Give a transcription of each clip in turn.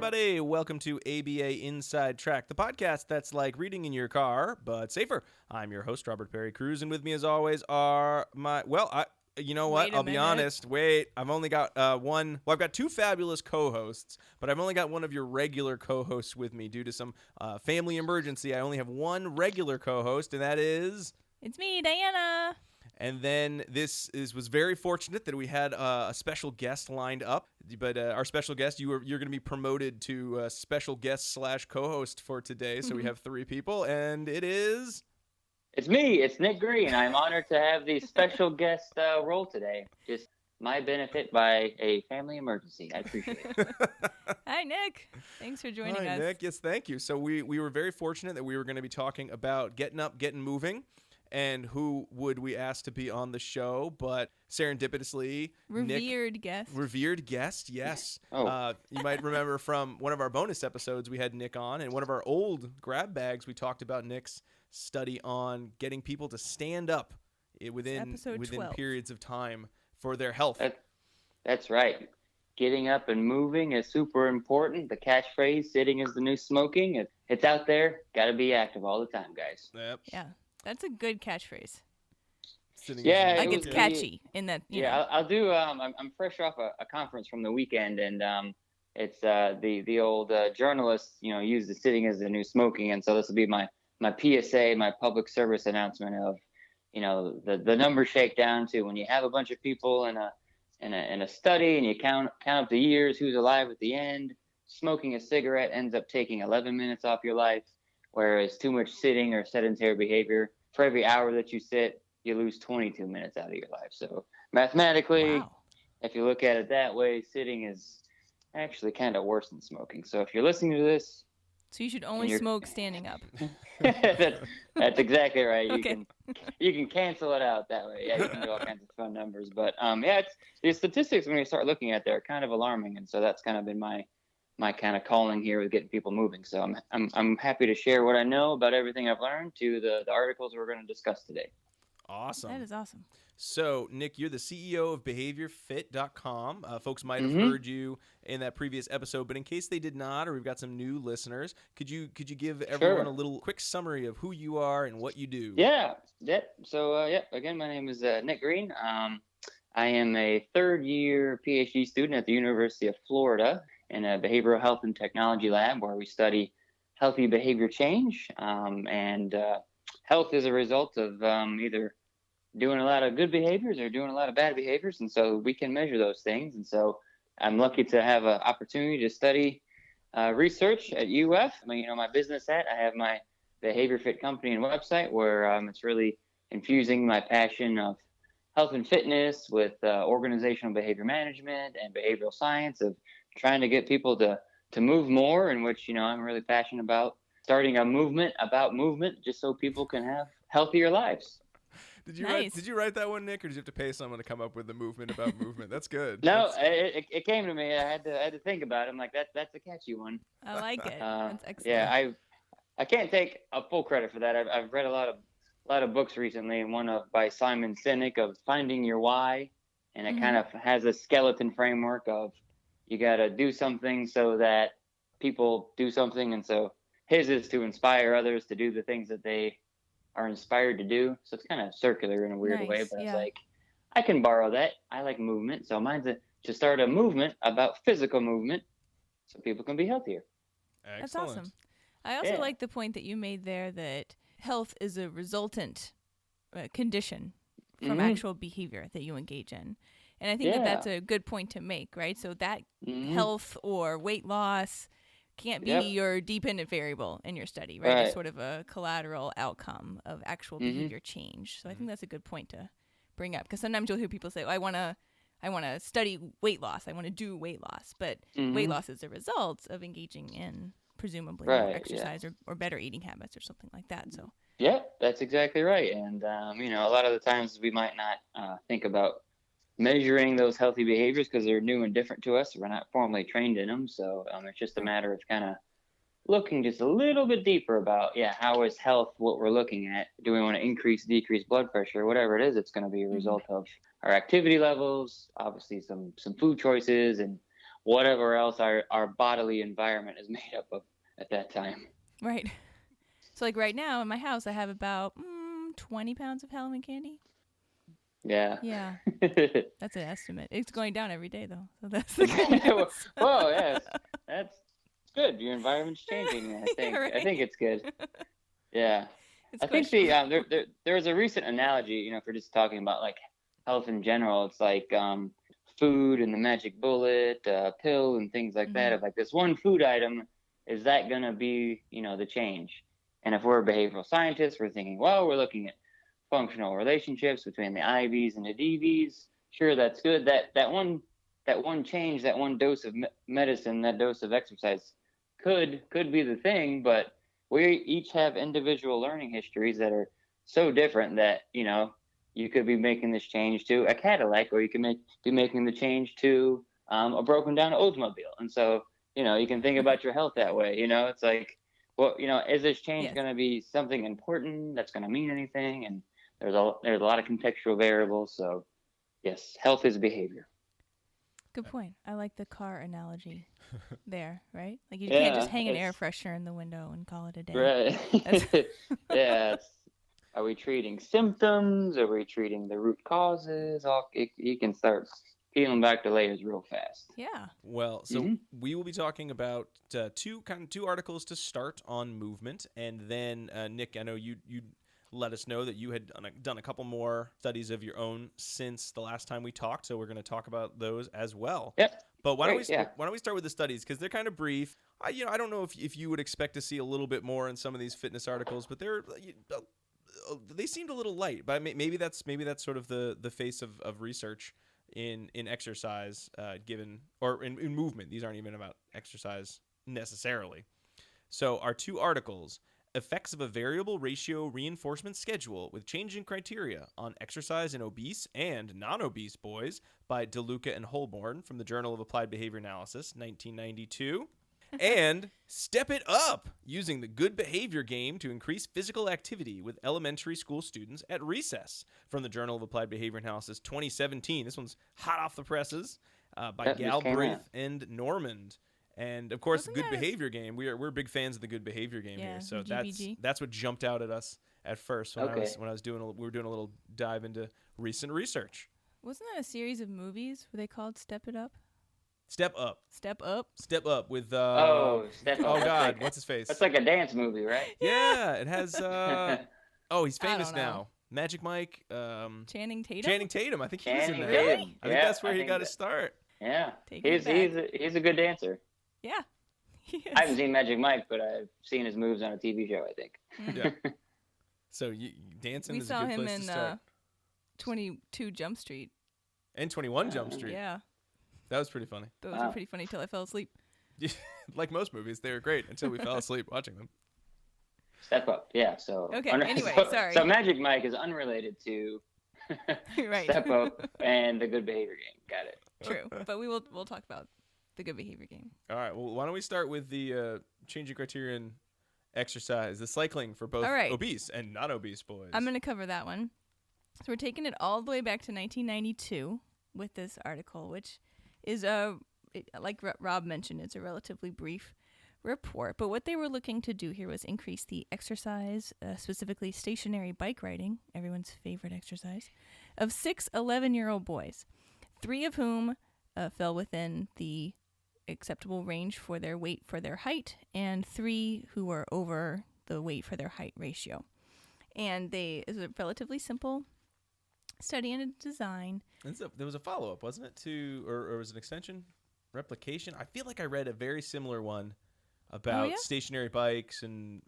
everybody. Welcome to ABA Inside Track, the podcast that's like reading in your car, but safer. I'm your host, Robert Perry Cruz, and with me, as always, are you know what? I'll be honest. Wait, I've only got one. Well, I've got two fabulous co-hosts, but I've only got one of your regular co-hosts with me due to some family emergency. I only have one regular co-host, and that is... It's me, Diana. And then was very fortunate that we had a special guest lined up. But our special guest, you're going to be promoted to special guest / co-host for today. So we have three people, and it is... It's me. It's Nick Green. I'm honored to have the special guest role today. Just my benefit by a family emergency. I appreciate it. Hi, Nick. Thanks for joining us. Hi, Nick. Yes, thank you. So we were very fortunate that we were going to be talking about getting up, getting moving. And who would we ask to be on the show? But serendipitously, Revered guest, yes. Oh. You might remember from one of our bonus episodes, we had Nick on. And one of our old grab bags, we talked about Nick's study on getting people to stand up within periods of time for their health. That's right. Getting up and moving is super important. The catchphrase, sitting is the new smoking. It's out there. Got to be active all the time, guys. Yep. Yeah. That's a good catchprise. It's catchy in that. I'll do. I'm fresh off a conference from the weekend, and it's the old journalists, use the sitting as the new smoking, and so this will be my PSA, my public service announcement of, the numbers shake down to when you have a bunch of people in a study and you count up the years, who's alive at the end. Smoking a cigarette ends up taking 11 minutes off your life. Whereas too much sitting or sedentary behavior, for every hour that you sit, you lose 22 minutes out of your life. So mathematically, If you look at it that way, sitting is actually kind of worse than smoking. So if you're listening to this... So you should only smoke standing up. That's exactly right. Okay. You can cancel it out that way. Yeah, you can do all kinds of fun numbers. But the statistics when you start looking at them are kind of alarming. And so that's kind of been my kind of calling here with getting people moving. So I'm happy to share what I know about everything I've learned to the articles we're going to discuss today. Awesome. That is awesome. So, Nick, you're the CEO of BehaviorFit.com. Folks might have heard you in that previous episode, but in case they did not, or we've got some new listeners, could you give everyone a little quick summary of who you are and what you do? Yeah. So, again, my name is Nick Green. I am a third-year PhD student at the University of Florida in a behavioral health and technology lab where we study healthy behavior change. And health is a result of either doing a lot of good behaviors or doing a lot of bad behaviors. And so we can measure those things. And so I'm lucky to have an opportunity to study research at UF. My business I have my BehaviorFit company and website where it's really infusing my passion of health and fitness with organizational behavior management and behavioral science of trying to get people to move more, in which, I'm really passionate about starting a movement about movement just so people can have healthier lives. Did you write that one, Nick, or did you have to pay someone to come up with the movement about movement? That's good. No, it came to me. I had to think about it. I'm like, that's a catchy one. I like it. That's excellent. Yeah, I can't take a full credit for that. I've read a lot of books recently, and one by Simon Sinek of Finding Your Why, and it kind of has a skeleton framework of you got to do something so that people do something. And so his is to inspire others to do the things that they are inspired to do. So it's kind of circular in a weird way, but it's like, I can borrow that. I like movement. So mine's to start a movement about physical movement so people can be healthier. Excellent. That's awesome. I also like the point that you made there that health is a resultant condition from actual behavior that you engage in. And I think that's a good point to make, right? So that health or weight loss can't be your dependent variable in your study, right? It's sort of a collateral outcome of actual behavior change. So I think that's a good point to bring up, because sometimes you'll hear people say, I want to study weight loss. I want to do weight loss. But weight loss is a result of engaging in presumably more exercise or better eating habits or something like that. So yeah, that's exactly right. And, a lot of the times we might not think about measuring those healthy behaviors because they're new and different to us. We're not formally trained in them. So it's just a matter of kind of looking just a little bit deeper about, how is health what we're looking at? Do we want to increase, decrease blood pressure? Whatever it is, it's going to be a result of our activity levels, obviously some food choices and whatever else our bodily environment is made up of at that time. Right. So like right now in my house, I have about 20 pounds of Halloween candy. Yeah. Yeah. That's an estimate. It's going down every day though. So that's the good news. Well, yes. That's good. Your environment's changing, I think. Right. I think it's good. Yeah. I think there's a recent analogy, for just talking about like health in general. It's like food and the magic bullet, pill and things like that. Of like this one food item, is that going to be, the change? And if we're behavioral scientists, we're thinking, well, we're looking at functional relationships between the IVs and the DVs. Sure, that's good. That one change, that one dose of medicine, that dose of exercise could be the thing, but we each have individual learning histories that are so different that, you could be making this change to a Cadillac, or you can be making the change to a broken down Oldsmobile. And so, you can think about your health that way. It's like, well, is this change going to be something important that's going to mean anything? And there's a lot of contextual variables. So, yes, health is behavior. Good point. I like the car analogy there, right? Like you can't just hang an air freshener in the window and call it a day. Right. Yeah. Are we treating symptoms? Are we treating the root causes? You can start peeling back the layers real fast. Yeah. Well, so we will be talking about two articles to start on movement, and then Nick, I know you let us know that you had done a couple more studies of your own since the last time we talked, so we're going to talk about those as well. Yep. But why don't we start with the studies, because they're kind of brief. I don't know if you would expect to see a little bit more in some of these fitness articles, but they seemed a little light. But maybe that's sort of the face of research in exercise, given, or in movement. These aren't even about exercise necessarily. So our two articles: Effects of a Variable Ratio Reinforcement Schedule with Changing Criteria on Exercise in Obese and Non-Obese Boys by Luca and Holborn from the Journal of Applied Behavior Analysis, 1992. And Step It Up, Using the Good Behavior Game to Increase Physical Activity with Elementary School Students at Recess from the Journal of Applied Behavior Analysis, 2017. This one's hot off the presses by Galbraith and Normand. And of course, the Good Behavior Game. We're big fans of the Good Behavior Game here. So that's what jumped out at us at first when we were doing a little dive into recent research. Wasn't that a series of movies? Were they called Step It Up? Step Up. Step Up. Step Up with Step Up. Oh God, what's his face? That's like a dance movie, right? Yeah, it has he's famous now. Magic Mike, Channing Tatum. Channing Tatum. I think he was in that. Really? I think that's where he got his start. Yeah. He's a good dancer. Yeah. I haven't seen Magic Mike, but I've seen his moves on a TV show, I think. Yeah. So dancing is a good place to start. We saw him in 22 Jump Street. And 21 Jump Street. Yeah. That was pretty funny. Those were pretty funny till I fell asleep. Like most movies, they were great until we fell asleep watching them. Step Up, yeah. So okay. Anyway, sorry. So Magic Mike is unrelated to right. Step Up and the Good Behavior Game. Got it. True, but we'll talk about the Good Behavior Game. All right. Well, why don't we start with the changing criterion exercise, the cycling for both obese and non-obese boys. I'm going to cover that one. So we're taking it all the way back to 1992 with this article, which is like Rob mentioned, it's a relatively brief report. But what they were looking to do here was increase the exercise, specifically stationary bike riding, everyone's favorite exercise, of 6 11-year-old boys, 3 of whom fell within the acceptable range for their weight for their height, and 3 who were over the weight for their height ratio. And it was a relatively simple study and design. There was a follow-up, wasn't it, or was it an extension? Replication? I feel like I read a very similar one about stationary bikes and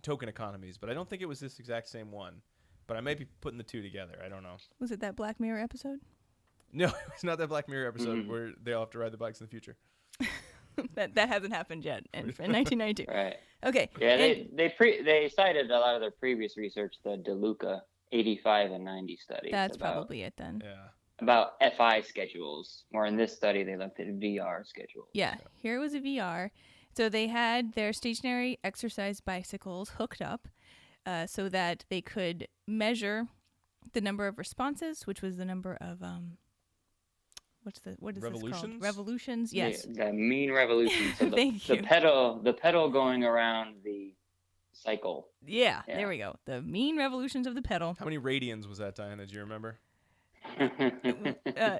token economies, but I don't think it was this exact same one. But I might be putting the two together. I don't know. Was it that Black Mirror episode? No, it's not that Black Mirror episode where they all have to ride the bikes in the future. that hasn't happened yet in 1992. Right. Okay. Yeah, they cited a lot of their previous research, the DeLuca 85 and 90 studies. That's probably it then. Yeah. About FI schedules, or in this study they looked at VR schedules. Yeah, here was a VR. So they had their stationary exercise bicycles hooked up so that they could measure the number of responses, which was the number of what is this Revolutions? called? Revolutions? Yes. The mean revolution. So Thank you. The pedal going around the cycle. Yeah, there we go. The mean revolutions of the pedal. How many radians was that, Diana? Do you remember?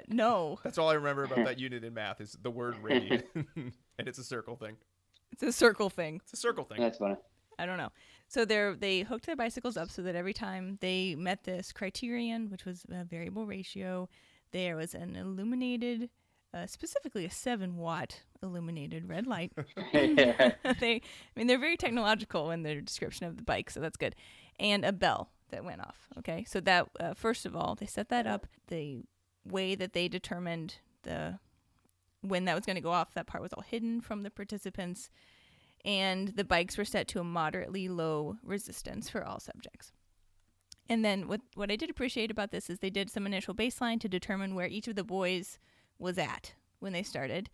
No. That's all I remember about that unit in math is the word radian. And it's a circle thing. It's a circle thing. It's a circle thing. That's funny. I don't know. So they hooked their bicycles up so that every time they met this criterion, which was a variable ratio, there was an illuminated, specifically a 7-watt illuminated red light. Yeah. They're very technological in their description of the bike, so that's good. And a bell that went off. Okay, so that first of all, they set that up. The way that they determined when that was going to go off, that part was all hidden from the participants. And the bikes were set to a moderately low resistance for all subjects. And then what I did appreciate about this is they did some initial baseline to determine where each of the boys was at when they started.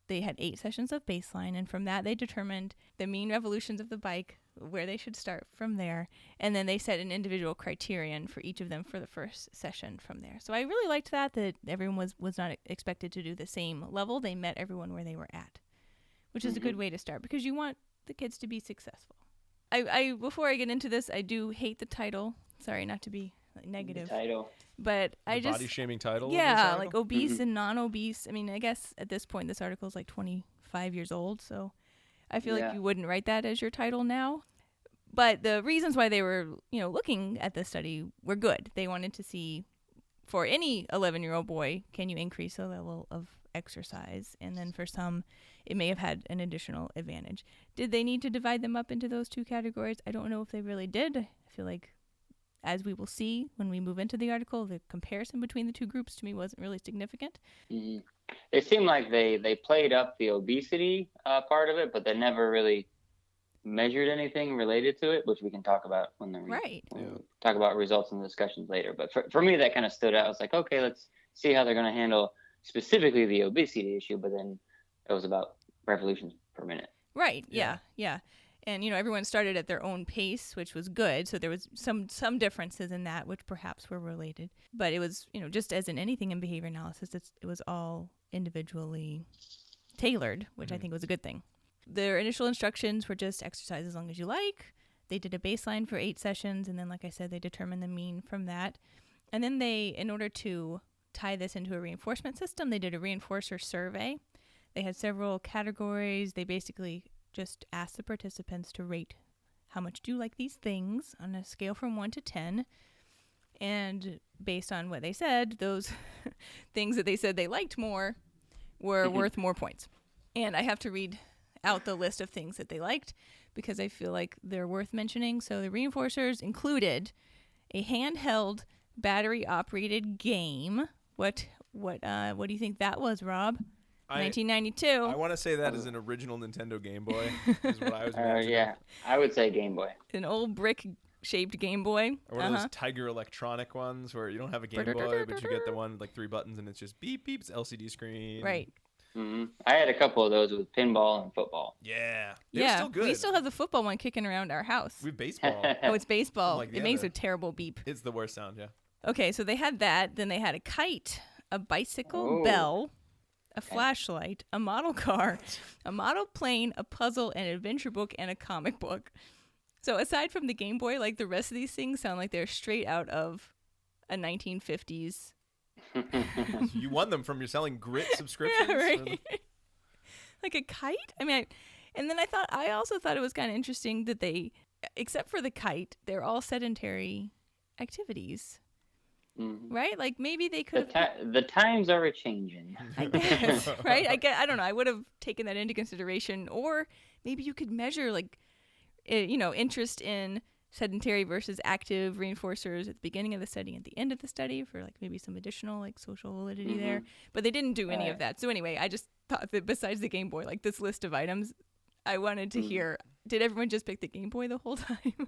They had 8 sessions of baseline, and from that they determined the mean revolutions of the bike, where they should start from there. And then they set an individual criterion for each of them for the first session from there. So I really liked that everyone was not expected to do the same level. They met everyone where they were at, which is a good way to start because you want the kids to be successful. I before I get into this, I do hate the title. Sorry, not to be negative. The title. But I just body shaming title. Yeah, like obese and non-obese. I mean, I guess at this point this article is like 25 years old, so I feel like you wouldn't write that as your title now. But the reasons why they were, looking at this study were good. They wanted to see for any 11-year-old boy, can you increase the level of exercise? And then for some, it may have had an additional advantage. Did they need to divide them up into those 2 categories? I don't know if they really did. I feel like, as we will see when we move into the article, the comparison between the 2 groups to me wasn't really significant. Mm-hmm. It seemed like they played up the obesity part of it, but they never really measured anything related to it, which we can talk about when we talk about results and discussions later. But for me, that kind of stood out. I was like, okay, let's see how they're going to handle specifically the obesity issue, but then it was about revolutions per minute. Right. Yeah. And, everyone started at their own pace, which was good. So there was some differences in that, which perhaps were related. But it was, just as in anything in behavior analysis, it was all individually tailored, which I think was a good thing. Their initial instructions were just exercise as long as you like. They did a baseline for 8 sessions. And then, like I said, they determined the mean from that. And then in order to tie this into a reinforcement system, they did a reinforcer survey. They had several categories. They basically just asked the participants to rate how much do you like these things on a scale from 1 to 10. And based on what they said, those things that they said they liked more were worth more points. And I have to read out the list of things that they liked because I feel like they're worth mentioning. So the reinforcers included a handheld battery-operated game. What do you think that was, Rob? 1992. I want to say that is an original Nintendo Game Boy. Is what I was imagining. Yeah, I would say Game Boy. An old brick-shaped Game Boy. Or one of those Tiger Electronic ones where you don't have a Game Boy, but you get the one with like 3 buttons and it's just beep beep. It's LCD screen. Right. Mm-hmm. I had a couple of those with pinball and football. Yeah. They're still good. We still have the football one kicking around our house. We have baseball. Oh, it's baseball. Like it makes a terrible beep. It's the worst sound, yeah. Okay, so they had that. Then they had a kite, a bicycle, bell, a flashlight, a model car, a model plane, a puzzle, an adventure book, and a comic book. So aside from the Game Boy, like the rest of these things sound like they're straight out of a 1950s. You won them from your selling grit subscriptions. Yeah, right. Like a kite? And then I also thought it was kind of interesting that they, except for the kite, they're all sedentary activities. Mm-hmm. Right? Like maybe they could have... The times are a-changing. I guess, right? I don't know. I would have taken that into consideration. Or maybe you could measure, like, interest in sedentary versus active reinforcers at the beginning of the study and at the end of the study for, like, maybe some additional, like, social validity there. But they didn't do any of that. So anyway, I just thought that besides the Game Boy, like, this list of items, I wanted to hear, did everyone just pick the Game Boy the whole time?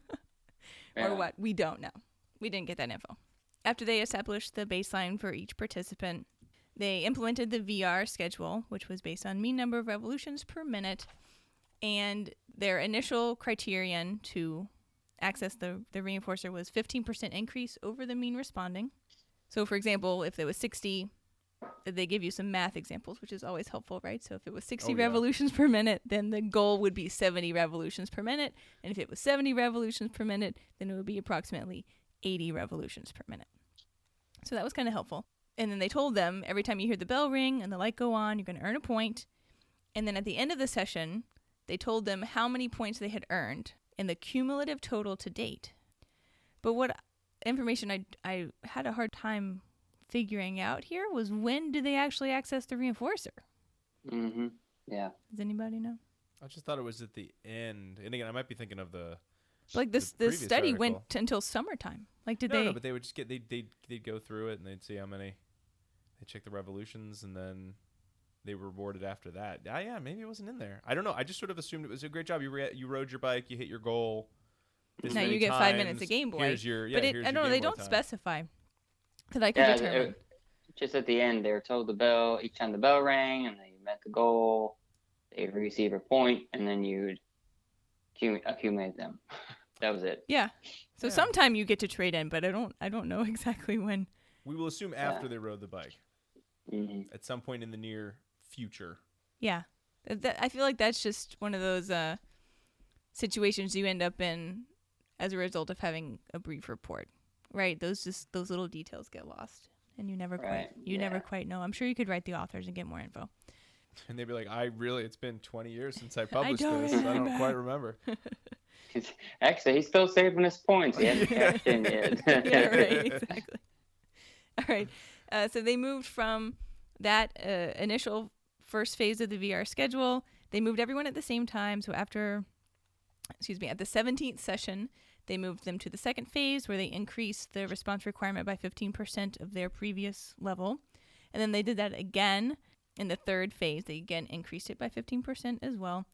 Or what? We don't know. We didn't get that info. After they established the baseline for each participant, they implemented the VR schedule, which was based on mean number of revolutions per minute, and their initial criterion to access the reinforcer was 15% increase over the mean responding. So, for example, if there was 60 they give you some math examples, which is always helpful, right? So if it was 60 revolutions per minute, then the goal would be 70 revolutions per minute. And if it was 70 revolutions per minute, then it would be approximately 80 revolutions per minute. So that was kind of helpful. And then they told them every time you hear the bell ring and the light go on, you're going to earn a point. And then at the end of the session, they told them how many points they had earned and the cumulative total to date. But what information I had a hard time figuring out here was, when do they actually access the reinforcer? Mm-hmm. Yeah. Does anybody know? I just thought it was at the end. And again, I might be thinking of the this study article. went until summertime. Like, did they? No, but they would just get they'd go through it and they'd see how many. They check the revolutions and then they were rewarded after that. Yeah, maybe it wasn't in there. I don't know. I just sort of assumed it was a great job. You rode your bike, you hit your goal. Now you get 5 minutes of Game Boy. Here's your but I don't know. They don't specify that I can determine. Just at the end, they were told the bell. Each time the bell rang and they met the goal, they'd receive a point, and then you'd accumulate them. That was it. Yeah. So sometime you get to trade in, but I don't know exactly when. We will assume after they rode the bike. Mm-hmm. At some point in the near future. Yeah. I feel like that's just one of those situations you end up in as a result of having a brief report, right? Those little details get lost, and you never quite know. I'm sure you could write the authors and get more info. And they'd be like, it's been 20 years since I published this. I don't quite remember. Actually, he's still saving his points. He hasn't cashed in yet. Yeah, right, exactly. All right. So they moved from that initial first phase of the VR schedule. They moved everyone at the same time. So at the 17th session, they moved them to the second phase, where they increased the response requirement by 15% of their previous level. And then they did that again in the third phase. They again increased it by 15% as well.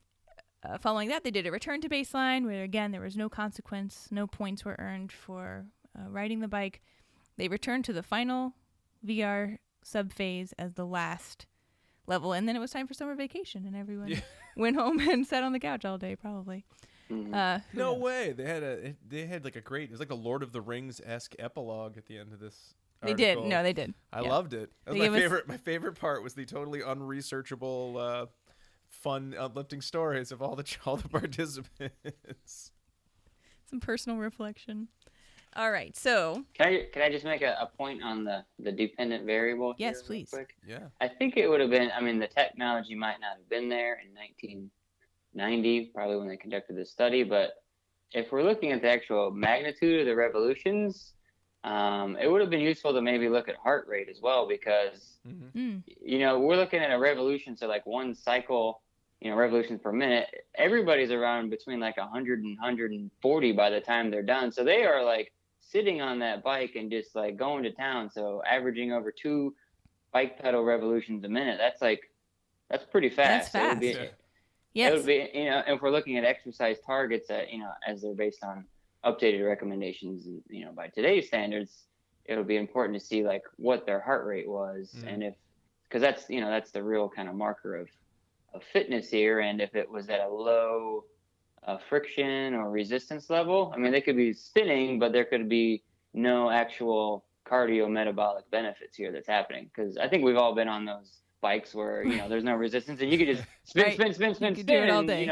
Following that, they did a return to baseline, where again there was no consequence, no points were earned for riding the bike. They returned to the final VR sub-phase as the last level, and then it was time for summer vacation, and everyone went home and sat on the couch all day, probably. Mm-hmm. No way. They had like it was like a Lord of the Rings-esque epilogue at the end of this article. They did. No, they did. I loved it. That was my favorite part was the totally unresearchable, fun, uplifting stories of all the participants. Some personal reflection. All right, so can I just make a point on the dependent variable? Yes, please. Quick? Yeah. I think it would have been. I mean, the technology might not have been there in 1990, probably when they conducted this study. But if we're looking at the actual magnitude of the revolutions, it would have been useful to maybe look at heart rate as well, because we're looking at a revolution, so like one cycle, revolutions per minute. Everybody's around between like 100 and 140 by the time they're done. So they are like sitting on that bike and just like going to town. So averaging over 2 bike pedal revolutions a minute. That's pretty fast. That's fast. It would be, if we're looking at exercise targets that, as they're based on updated recommendations, by today's standards, it would be important to see like what their heart rate was. And because that's the real kind of marker of fitness here. And if it was at a low friction or resistance level, I mean, they could be spinning, but there could be no actual cardiometabolic benefits here that's happening. Because I think we've all been on those bikes where, there's no resistance and you could just spin, do it all day.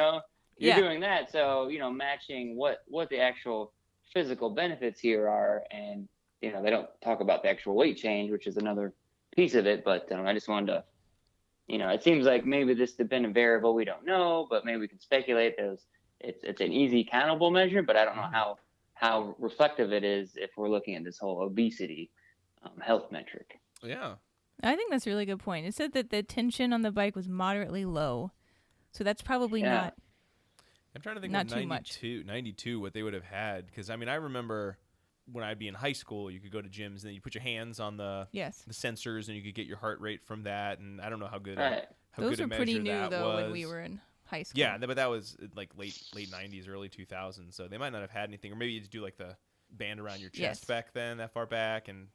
You're doing that. So, matching what the actual physical benefits here are. And, they don't talk about the actual weight change, which is another piece of it. But I just wanted to, it seems like maybe this dependent variable, we don't know, but maybe we can speculate that it's an easy countable measure, but I don't know how reflective it is if we're looking at this whole obesity health metric. Yeah. I think that's a really good point. It said that the tension on the bike was moderately low, so that's probably not. I'm trying to think not what too much. 92, what they would have had, because I mean, I remember when I'd be in high school, you could go to gyms and then you put your hands on the sensors and you could get your heart rate from that. And I don't know how good those good were pretty new that though was. when we were in high school. Yeah, but that was like late 90s, early 2000s. So they might not have had anything, or maybe you just do like the band around your chest back then, that far back, and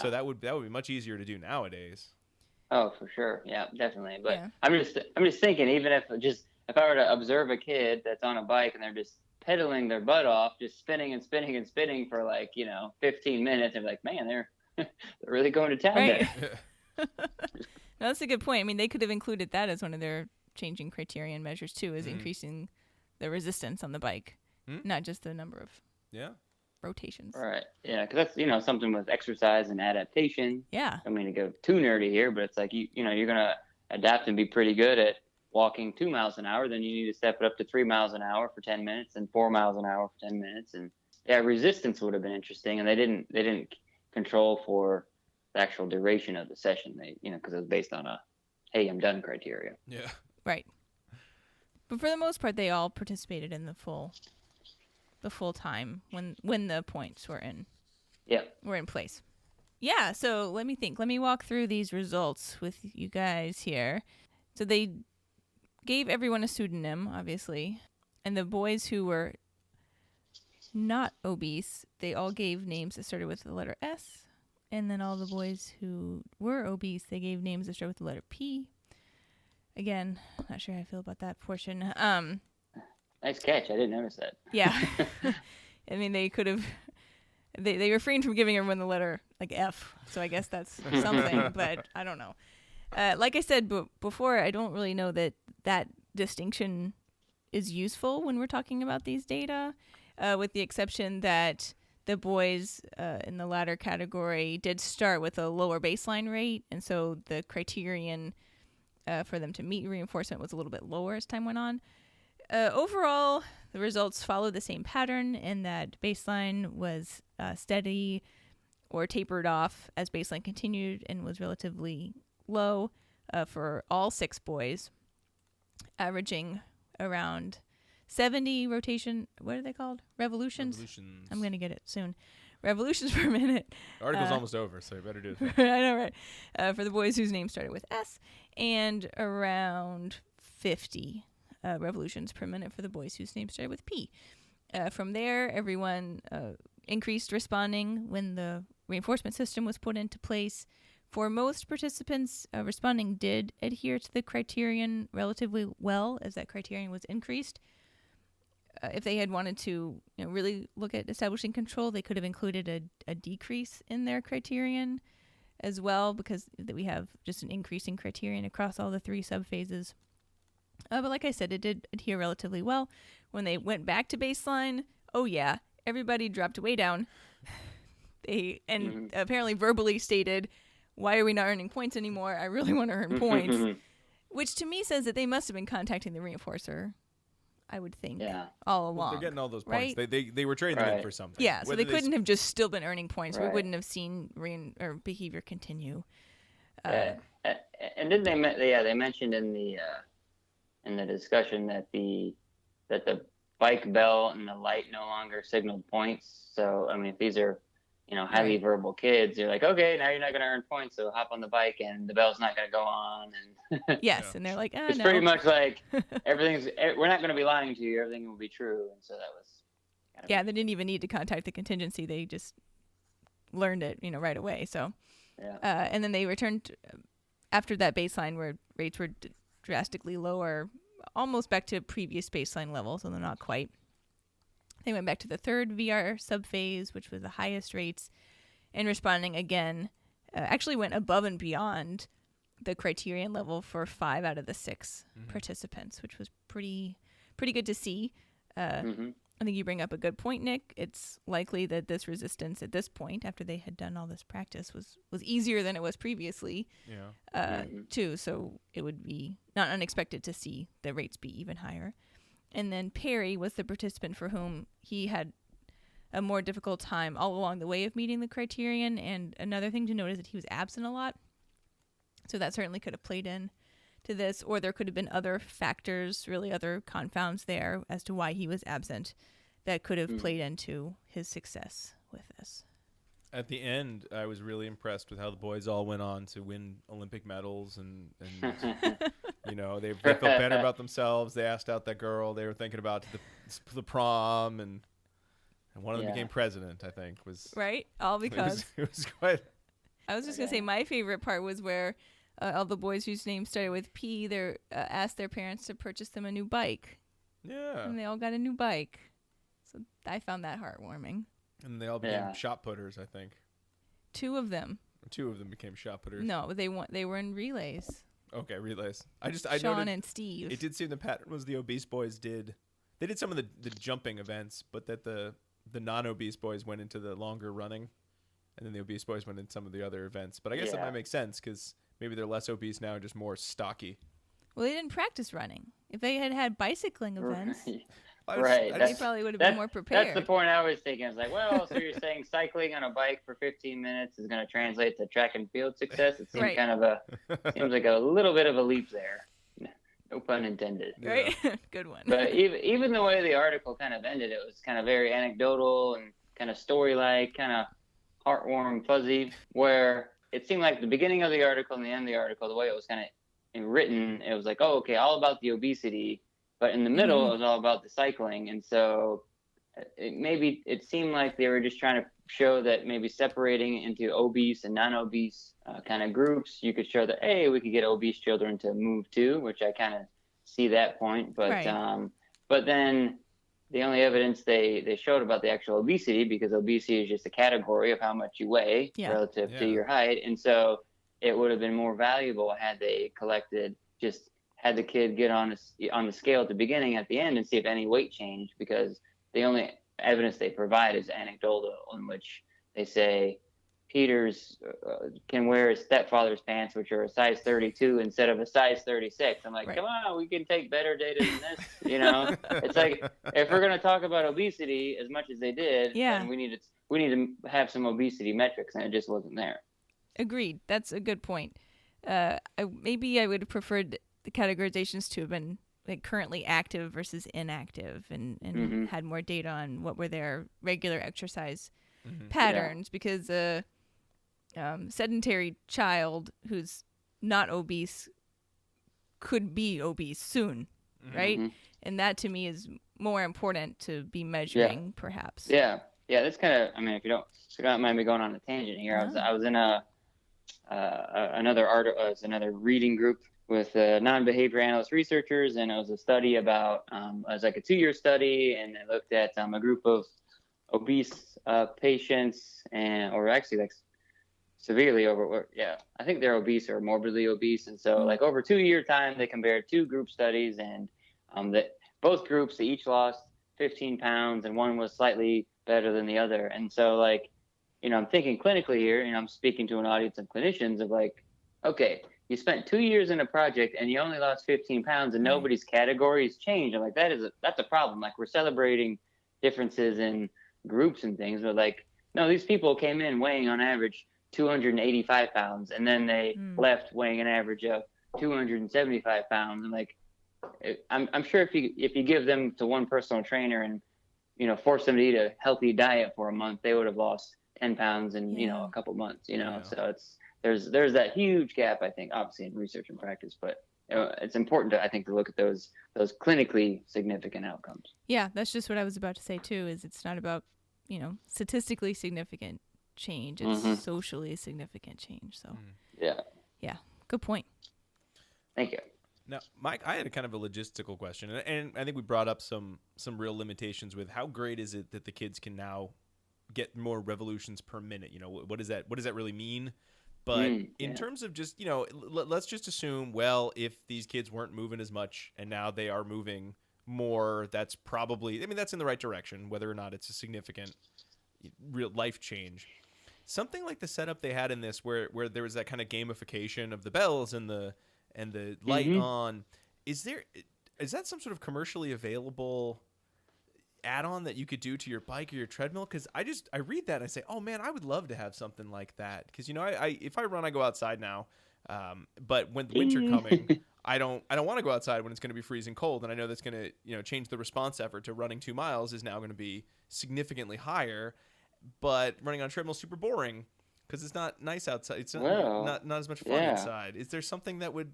so that would be much easier to do nowadays. Oh, for sure, yeah, definitely. But I'm just thinking, even if I were to observe a kid that's on a bike and they're just pedaling their butt off, just spinning and spinning and spinning for like 15 minutes, and like, man, they're really going to town there. No, that's a good point. I mean, they could have included that as one of their changing criterion measures too, is increasing the resistance on the bike, not just the number of rotations. Right. Yeah, because that's something with exercise and adaptation. Yeah. I mean, to go too nerdy here, but it's like you're gonna adapt and be pretty good at walking 2 miles an hour. Then you need to step it up to 3 miles an hour for 10 minutes, and 4 miles an hour for 10 minutes, and resistance would have been interesting. And they didn't control for the actual duration of the session. They because it was based on a hey, I'm done criteria. Yeah. Right. But for the most part, they all participated in the full time when the points were in place. Yeah, so let me think. Let me walk through these results with you guys here. So they gave everyone a pseudonym, obviously, and the boys who were not obese, they all gave names that started with the letter S, and then all the boys who were obese, they gave names that started with the letter P. Again, not sure how I feel about that portion. Nice catch. I didn't notice that. Yeah. I mean, they could have... They refrained from giving everyone the letter, like, F. So I guess that's something, but I don't know. Like I said before, I don't really know that distinction is useful when we're talking about these data, with the exception that the boys in the latter category did start with a lower baseline rate, and so the criterion for them to meet reinforcement was a little bit lower as time went on. Overall, the results followed the same pattern in that baseline was steady or tapered off as baseline continued and was relatively low for all 6 boys, averaging around 70 rotation. What are they called? Revolutions? I'm going to get it soon. Revolutions per minute. The article's almost over, so you better do it. I know, right? For the boys whose names started with S, and around 50 revolutions per minute for the boys whose names started with P. From there, everyone increased responding when the reinforcement system was put into place. For most participants, responding did adhere to the criterion relatively well as that criterion was increased. If they had wanted to really look at establishing control, they could have included a decrease in their criterion as well, because we have just an increasing criterion across all the 3 subphases. But like I said, it did adhere relatively well. When they went back to baseline, everybody dropped way down. They apparently verbally stated, "Why are we not earning points anymore? I really want to earn points," which to me says that they must have been contacting the reinforcer, I would think, all along. Well, they're getting all those points. Right? They were trading them in for something. Yeah, so they couldn't have just still been earning points. Right. We wouldn't have seen behavior continue. And then they mentioned in the discussion that the bike bell and the light no longer signaled points. So I mean, if these are highly verbal kids, you're like, okay, now you're not going to earn points, so hop on the bike and the bell's not going to go on. And yes, and they're like, it's no. pretty much like we're not going to be lying to you. Everything will be true. And so that was they didn't even need to contact the contingency. They just learned it, right away. So, and then they returned after that baseline where rates were drastically lower, almost back to previous baseline levels, although not quite. They went back to the 3rd VR subphase, which was the highest rates, and responding again actually went above and beyond the criterion level for 5 out of the 6 participants, which was pretty good to see. I think you bring up a good point, Nick. It's likely that this resistance at this point, after they had done all this practice, was easier than it was previously, too. So it would be not unexpected to see the rates be even higher. And then Perry was the participant for whom he had a more difficult time all along the way of meeting the criterion. And another thing to note is that he was absent a lot. So that certainly could have played in to this, or there could have been other factors, really other confounds there as to why he was absent that could have played into his success with this. At the end, I was really impressed with how the boys all went on to win Olympic medals, and they felt better about themselves. They asked out that girl. They were thinking about the prom, and one of them became president, I think. Was right? All because it was quite... I was just going to say my favorite part was where all the boys whose names started with P, they asked their parents to purchase them a new bike. Yeah. And they all got a new bike. So I found that heartwarming. And they all became shot putters, I think. 2 of them. 2 of them became shot putters. No, they were in relays. Okay, relays. I Sean noted and Steve. It did seem the pattern was the obese boys did some of the jumping events, but that the non-obese boys went into the longer running, and then the obese boys went into some of the other events. But I guess that might make sense because maybe they're less obese now and just more stocky. Well, they didn't practice running. If they had bicycling events, right, they probably would have been more prepared. That's the point I was thinking. I was like, well, so you're saying cycling on a bike for 15 minutes is going to translate to track and field success? It seems seems like a little bit of a leap there. No pun intended. Right? Good one. But even the way the article kind of ended, it was kind of very anecdotal and kind of story-like, kind of heartwarming, fuzzy, where it seemed like the beginning of the article and the end of the article, the way it was kind of written, it was like, oh, okay, all about the obesity, but in the middle, it was all about the cycling. And so it seemed like they were just trying to show that maybe separating into obese and non-obese kind of groups, you could show that, hey, we could get obese children to move too, which I kind of see that point. But but then the only evidence they showed about the actual obesity, because obesity is just a category of how much you weigh relative to your height. And so it would have been more valuable had they had the kid get on the scale at the beginning, at the end, and see if any weight changed, because the only evidence they provide is anecdotal, in which they say Peter's can wear his stepfather's pants, which are a size 32 instead of a size 36. I'm like, come on, we can take better data than this. It's like, if we're going to talk about obesity as much as they did, then we need to have some obesity metrics, and it just wasn't there. Agreed. That's a good point. Maybe I would have preferred the categorizations to have been like currently active versus inactive, and had more data on what were their regular exercise patterns, because a sedentary child who's not obese could be obese soon, right? And that to me is more important to be measuring, perhaps. Yeah, that's kind of, I mean, if you don't mind me going on a tangent here, I was in another reading group with non-behavior analyst researchers, and it was a study about, it was like a 2-year study, and it looked at a group of obese patients, or actually like severely I think they're obese or morbidly obese. And so like over 2-year time, they compared 2 group studies, and both groups, they each lost 15 pounds, and one was slightly better than the other. And so like, I'm thinking clinically here, I'm speaking to an audience of clinicians of like, okay, you spent 2 years in a project and you only lost 15 pounds and nobody's categories changed. I'm like, that's a problem. Like, we're celebrating differences in groups and things, but like, no, these people came in weighing on average 285 pounds, and then they left weighing an average of 275 pounds. And like, I'm sure if you give them to one personal trainer and, force them to eat a healthy diet for a month, they would have lost 10 pounds in, a couple months, so there's that huge gap, I think, obviously in research and practice, but it's important to look at those clinically significant outcomes. Yeah, that's just what I was about to say too, is it's not about, statistically significant change, it's socially significant change. So yeah, good point. Thank you. Now, Mike, I had a kind of a logistical question, and I think we brought up some real limitations with how great is it that the kids can now get more revolutions per minute? What does that really mean? But in terms of just, let's just assume, well, if these kids weren't moving as much and now they are moving more, that's probably, that's in the right direction, whether or not it's a significant real life change. Something like the setup they had in this, where there was that kind of gamification of the bells and the light on. Is that some sort of commercially available add-on that you could do to your bike or your treadmill? Because I read that and I say, oh man, I would love to have something like that. Because if I run, I go outside now, but when the winter coming, I don't want to go outside when it's going to be freezing cold, and I know that's going to change the response effort to running 2 miles is now going to be significantly higher. But running on a treadmill is super boring because it's not nice outside. It's not as much fun inside. Is there something that would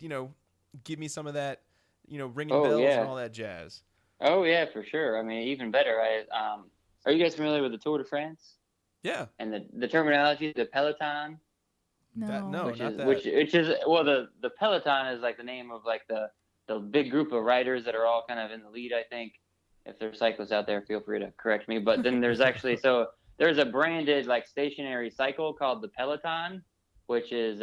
give me some of that ringing bells and all that jazz? Oh yeah, for sure. Even better. Are you guys familiar with the Tour de France? Yeah. And the terminology, the Peloton. No. Which is the Peloton is like the name of like the big group of riders that are all kind of in the lead. I think if there's cyclists out there, feel free to correct me. But then there's actually there's a branded like stationary cycle called the Peloton, which is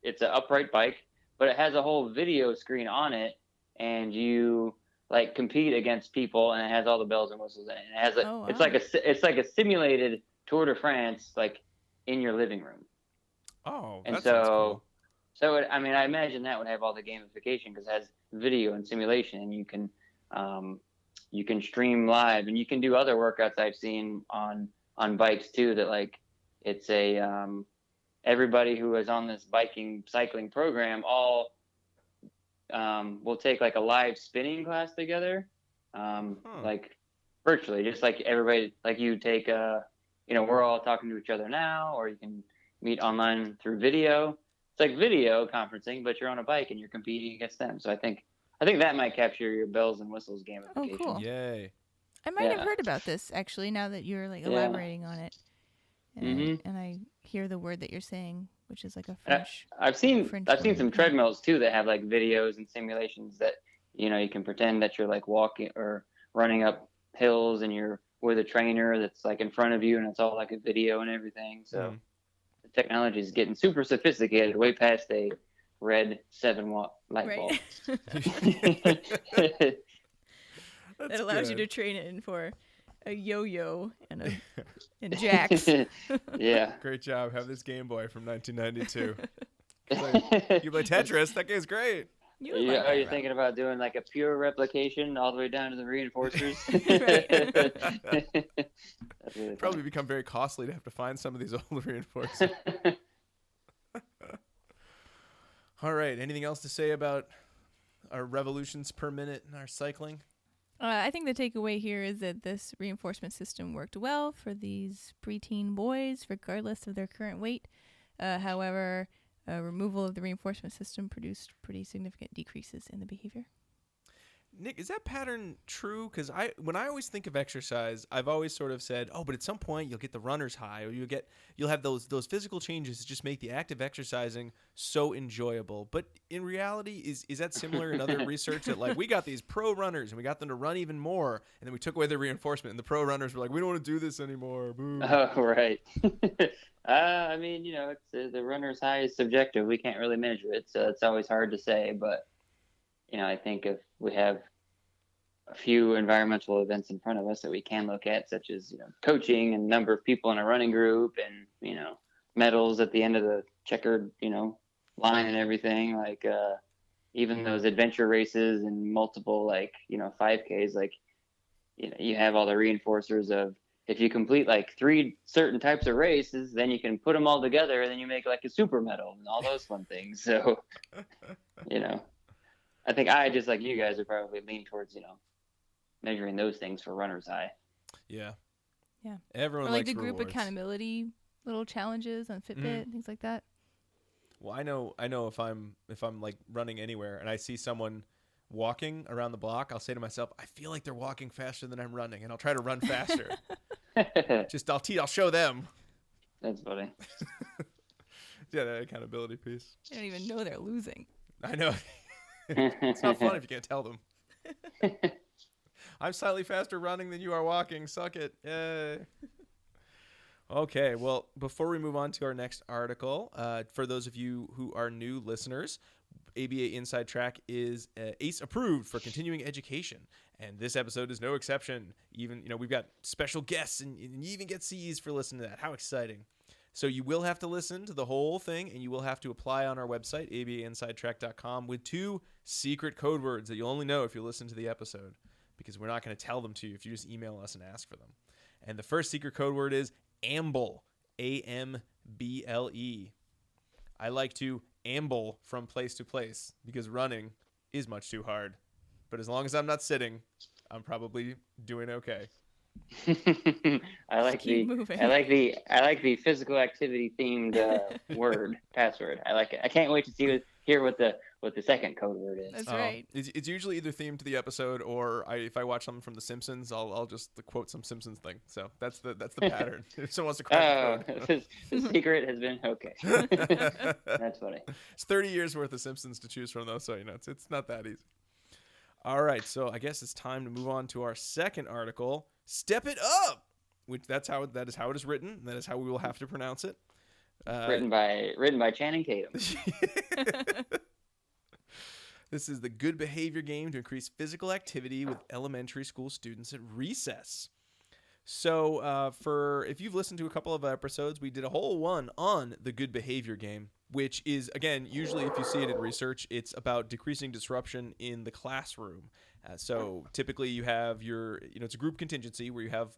it's an upright bike, but it has a whole video screen on it, and you like compete against people, and it has all the bells and whistles in it. And it has wow. it's like a simulated Tour de France, like in your living room. Oh, and that sounds cool. So I mean, I imagine that would have all the gamification because it has video and simulation, and you can stream live, and you can do other workouts I've seen on bikes too. That like it's a everybody who is on this cycling program all will take like a live spinning class together, like virtually, just like everybody, like you take we're all talking to each other now, or you can meet online through video. It's like video conferencing, but you're on a bike and you're competing against them. So I think that might capture your bells and whistles gamification. Oh, cool. Yay. I might have heard about this actually now that you're like elaborating on it. And, and I hear the word that you're saying, which is like a French. I've seen some treadmills too that have like videos and simulations that you can pretend that you're like walking or running up hills and you're with a trainer that's like in front of you, and it's all like a video and everything. So the technology is getting super sophisticated, way past a red 7-watt light bulb. That allows you to train it in for a yo-yo and jacks. Yeah. Great job. Have this Game Boy from 1992. You play Tetris. That game's great. Are you thinking about doing like a pure replication all the way down to the reinforcers? Really probably become very costly to have to find some of these old reinforcers. All right. Anything else to say about our revolutions per minute in our cycling? I think the takeaway here is that this reinforcement system worked well for these preteen boys, regardless of their current weight. However, removal of the reinforcement system produced pretty significant decreases in the behavior. Nick, is that pattern true? Because when I always think of exercise, I've always sort of said, oh, but at some point you'll get the runner's high, or you'll have those physical changes that just make the act of exercising so enjoyable. But in reality, is that similar in other research that like we got these pro runners and we got them to run even more, and then we took away their reinforcement, and the pro runners were like, we don't want to do this anymore. Boo. Oh, right. I mean, it's the runner's high is subjective. We can't really measure it, so it's always hard to say. But I think if we have a few environmental events in front of us that we can look at, such as coaching and number of people in a running group, and medals at the end of the checkered line and everything, like even those adventure races and multiple 5Ks, like you have all the reinforcers of if you complete like 3 certain types of races, then you can put them all together and then you make like a super medal and all those fun things. So I think I just like you guys are probably lean towards measuring those things for runner's high. Yeah. Everyone likes the group rewards. Accountability little challenges on Fitbit, things like that. Well, I know if I'm like running anywhere and I see someone walking around the block, I'll say to myself, I feel like they're walking faster than I'm running, and I'll try to run faster. I'll show them. That's funny. Yeah, that accountability piece. They don't even know they're losing. I know. It's not fun if you can't tell them. I'm slightly faster running than you are walking. Suck it. Yay. Okay, well, before we move on to our next article, for those of you who are new listeners, ABA Inside Track is ACE approved for continuing education, and this episode is no exception. Even we've got special guests, and you even get C's for listening to that. How exciting! So you will have to listen to the whole thing, and you will have to apply on our website, abainsidetrack.com, with 2 secret code words that you'll only know if you listen to the episode, because we're not going to tell them to you if you just email us and ask for them. And the first secret code word is AMBLE, AMBLE. I like to amble from place to place because running is much too hard. But as long as I'm not sitting, I'm probably doing okay. I like the physical activity themed word password. I like it. I can't wait to hear what the second code word is. That's right. It's usually either themed to the episode, or if I watch something from The Simpsons, I'll just quote some Simpsons thing. So that's the pattern. If someone wants to crack the code. The secret has been okay. That's funny. It's 30 years worth of Simpsons to choose from, though, so it's not that easy. All right, so I guess it's time to move on to our second article, Step It Up, which that is how it is written. That is how we will have to pronounce it. Written by Channing Tatum. This is the good behavior game to increase physical activity with elementary school students at recess. So if you've listened to a couple of episodes, we did a whole one on the good behavior game, which is, again, usually if you see it in research, it's about decreasing disruption in the classroom. So typically you have it's a group contingency where you have,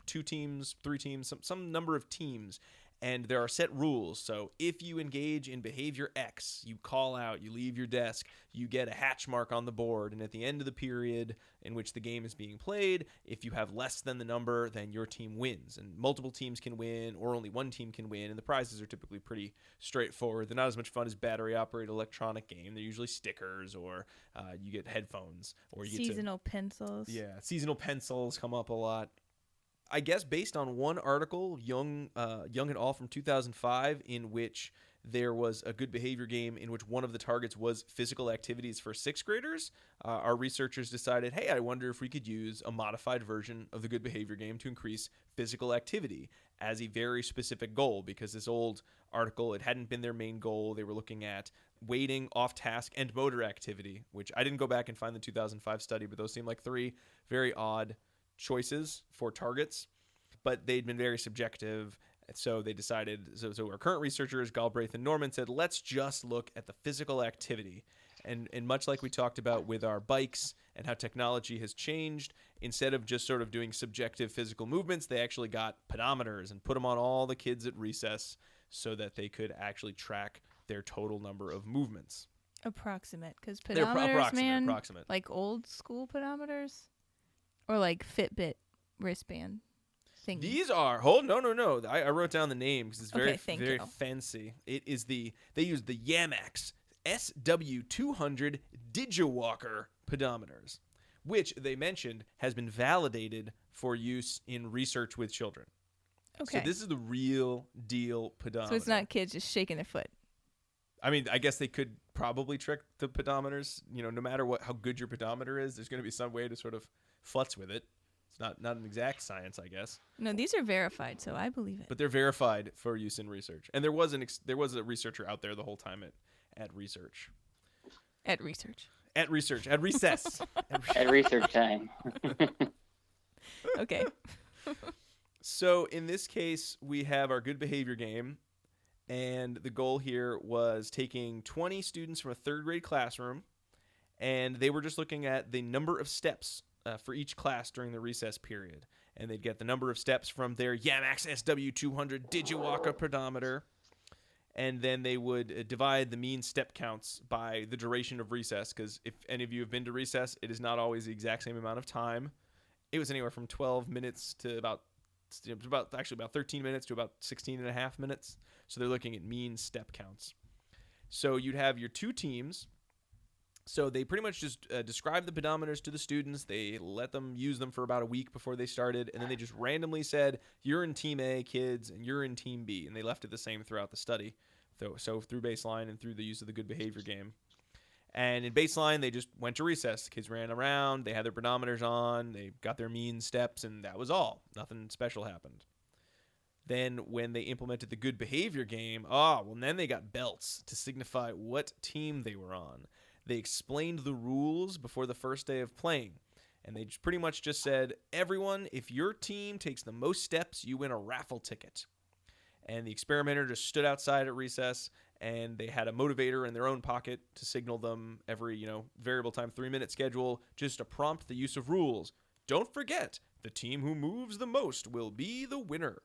2 teams, 3 teams, some number of teams. And there are set rules. So if you engage in behavior X, you call out, you leave your desk, you get a hatch mark on the board. And at the end of the period in which the game is being played, if you have less than the number, then your team wins. And multiple teams can win, or only one team can win. And the prizes are typically pretty straightforward. They're not as much fun as battery-operated electronic game. They're usually stickers, or you get headphones. Or you seasonal pencils. Yeah, seasonal pencils come up a lot. I guess based on one article, Young et al. From 2005, in which there was a good behavior game in which one of the targets was physical activities for 6th graders, our researchers decided, hey, I wonder if we could use a modified version of the good behavior game to increase physical activity as a very specific goal, because this old article, it hadn't been their main goal. They were looking at weighting, off-task, and motor activity, which I didn't go back and find the 2005 study, but those seem like 3 very odd choices for targets, but they'd been very subjective. So they decided, so our current researchers, Galbraith and Norman, said, let's just look at the physical activity. And much like we talked about with our bikes and how technology has changed, instead of just sort of doing subjective physical movements, they actually got pedometers and put them on all the kids at recess so that they could actually track their total number of movements. Approximate, because pedometers, approximate. Like old school pedometers? Or like Fitbit wristband thingy. These are no. I wrote down the name because it's very fancy. It is they use the Yamax SW200 DigiWalker pedometers, which they mentioned has been validated for use in research with children. Okay. So this is the real deal pedometer. So it's not kids just shaking their foot. I mean, I guess they could probably trick the pedometers. No matter how good your pedometer is, there's going to be some way to sort of futz with it. It's not an exact science, I guess. No, these are verified, so I believe it. But they're verified for use in research, and there was a researcher out there the whole time at research. At research. At research. At recess. At research time. Okay. So in this case, we have our good behavior game, and the goal here was taking 20 students from a 3rd grade classroom, and they were just looking at the number of steps for each class during the recess period. And they'd get the number of steps from their Yamax SW200 DigiWalker pedometer. And then they would divide the mean step counts by the duration of recess, because if any of you have been to recess, it is not always the exact same amount of time. It was anywhere from 12 minutes to about 13 minutes to about 16 and a half minutes. So they're looking at mean step counts. So you'd have your 2 teams. So they pretty much just described the pedometers to the students. They let them use them for about a week before they started, and then they just randomly said, you're in Team A, kids, and you're in Team B. And they left it the same throughout the study, so through baseline and through the use of the good behavior game. And in baseline, they just went to recess. The kids ran around. They had their pedometers on. They got their mean steps, and that was all. Nothing special happened. Then when they implemented the good behavior game, then they got belts to signify what team they were on. They explained the rules before the first day of playing, and they pretty much just said, everyone, if your team takes the most steps, you win a raffle ticket. And the experimenter just stood outside at recess, and they had a motivator in their own pocket to signal them every, variable time 3-minute schedule, just to prompt the use of rules. Don't forget, the team who moves the most will be the winner.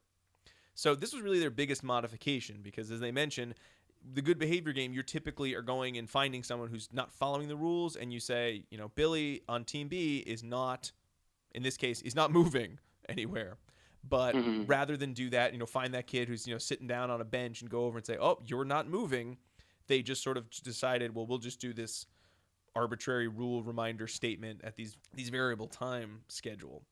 So this was really their biggest modification, because as they mentioned, the good behavior game, you typically are going and finding someone who's not following the rules, and you say, Billy on Team B is not, in this case, he's not moving anywhere. But rather than do that, find that kid who's, sitting down on a bench and go over and say, oh, you're not moving, they just sort of decided, well, we'll just do this arbitrary rule reminder statement at these variable time schedule.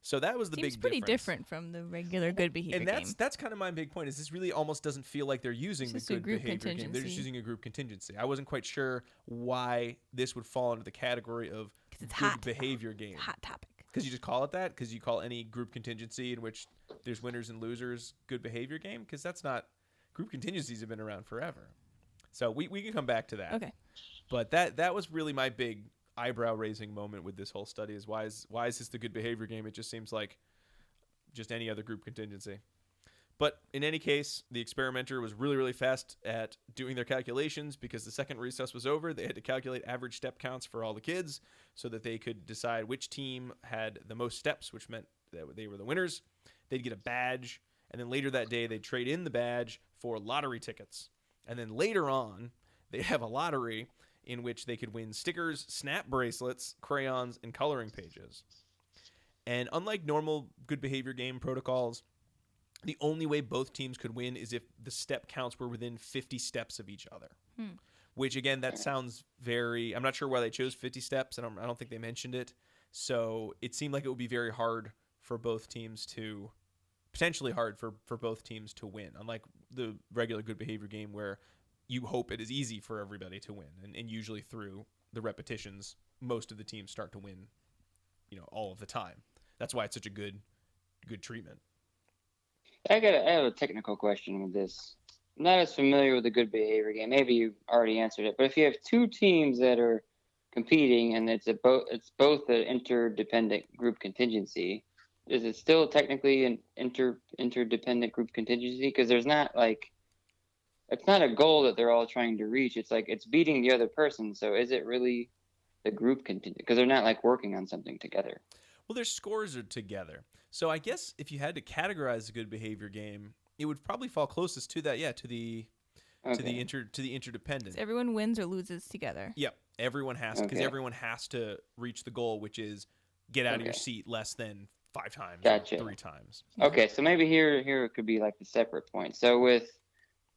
So that was the big difference. Seems pretty different from the regular good behavior game. And that's kind of my big point, is this really almost doesn't feel like they're using the good behavior game. They're just using a group contingency. I wasn't quite sure why this would fall into the category of good behavior game. Hot topic. Because you just call it that? Because you call any group contingency in which there's winners and losers good behavior game? Because that's not group contingencies have been around forever. So we can come back to that. Okay. But that was really my big eyebrow raising moment with this whole study is why is this the good behavior game? It just seems like just any other group contingency. But in any case, the experimenter was really, really fast at doing their calculations because the second recess was over. They had to calculate average step counts for all the kids so that they could decide which team had the most steps, which meant that they were the winners. They'd get a badge, and then later that day, they'd trade in the badge for lottery tickets. And then later on, they'd have a lottery in which they could win stickers, snap bracelets, crayons, and coloring pages. And unlike normal good behavior game protocols, the only way both teams could win is if the step counts were within 50 steps of each other. Which, again, that sounds very... I'm not sure why they chose 50 steps. I don't think they mentioned it. So it seemed like it would be very hard for both teams to... potentially hard for both teams to win. Unlike the regular good behavior game where you hope it is easy for everybody to win. And usually through the repetitions, most of the teams start to win, all of the time. That's why it's such a good treatment. I have a technical question with this. I'm not as familiar with the good behavior game. Maybe you already answered it, but if you have two teams that are competing and it's both an interdependent group contingency, is it still technically an interdependent group contingency? Because there's not it's not a goal that they're all trying to reach. It's like it's beating the other person. So is it really the group contingent? Because they're not working on something together. Well, their scores are together. So I guess if you had to categorize a good behavior game, it would probably fall closest to that, to the interdependent. So everyone wins or loses together. Yep, everyone has because everyone has to reach the goal, which is get out of your seat less than 5 times, gotcha. Or 3 times. Okay, so maybe here it could be like the separate point. So with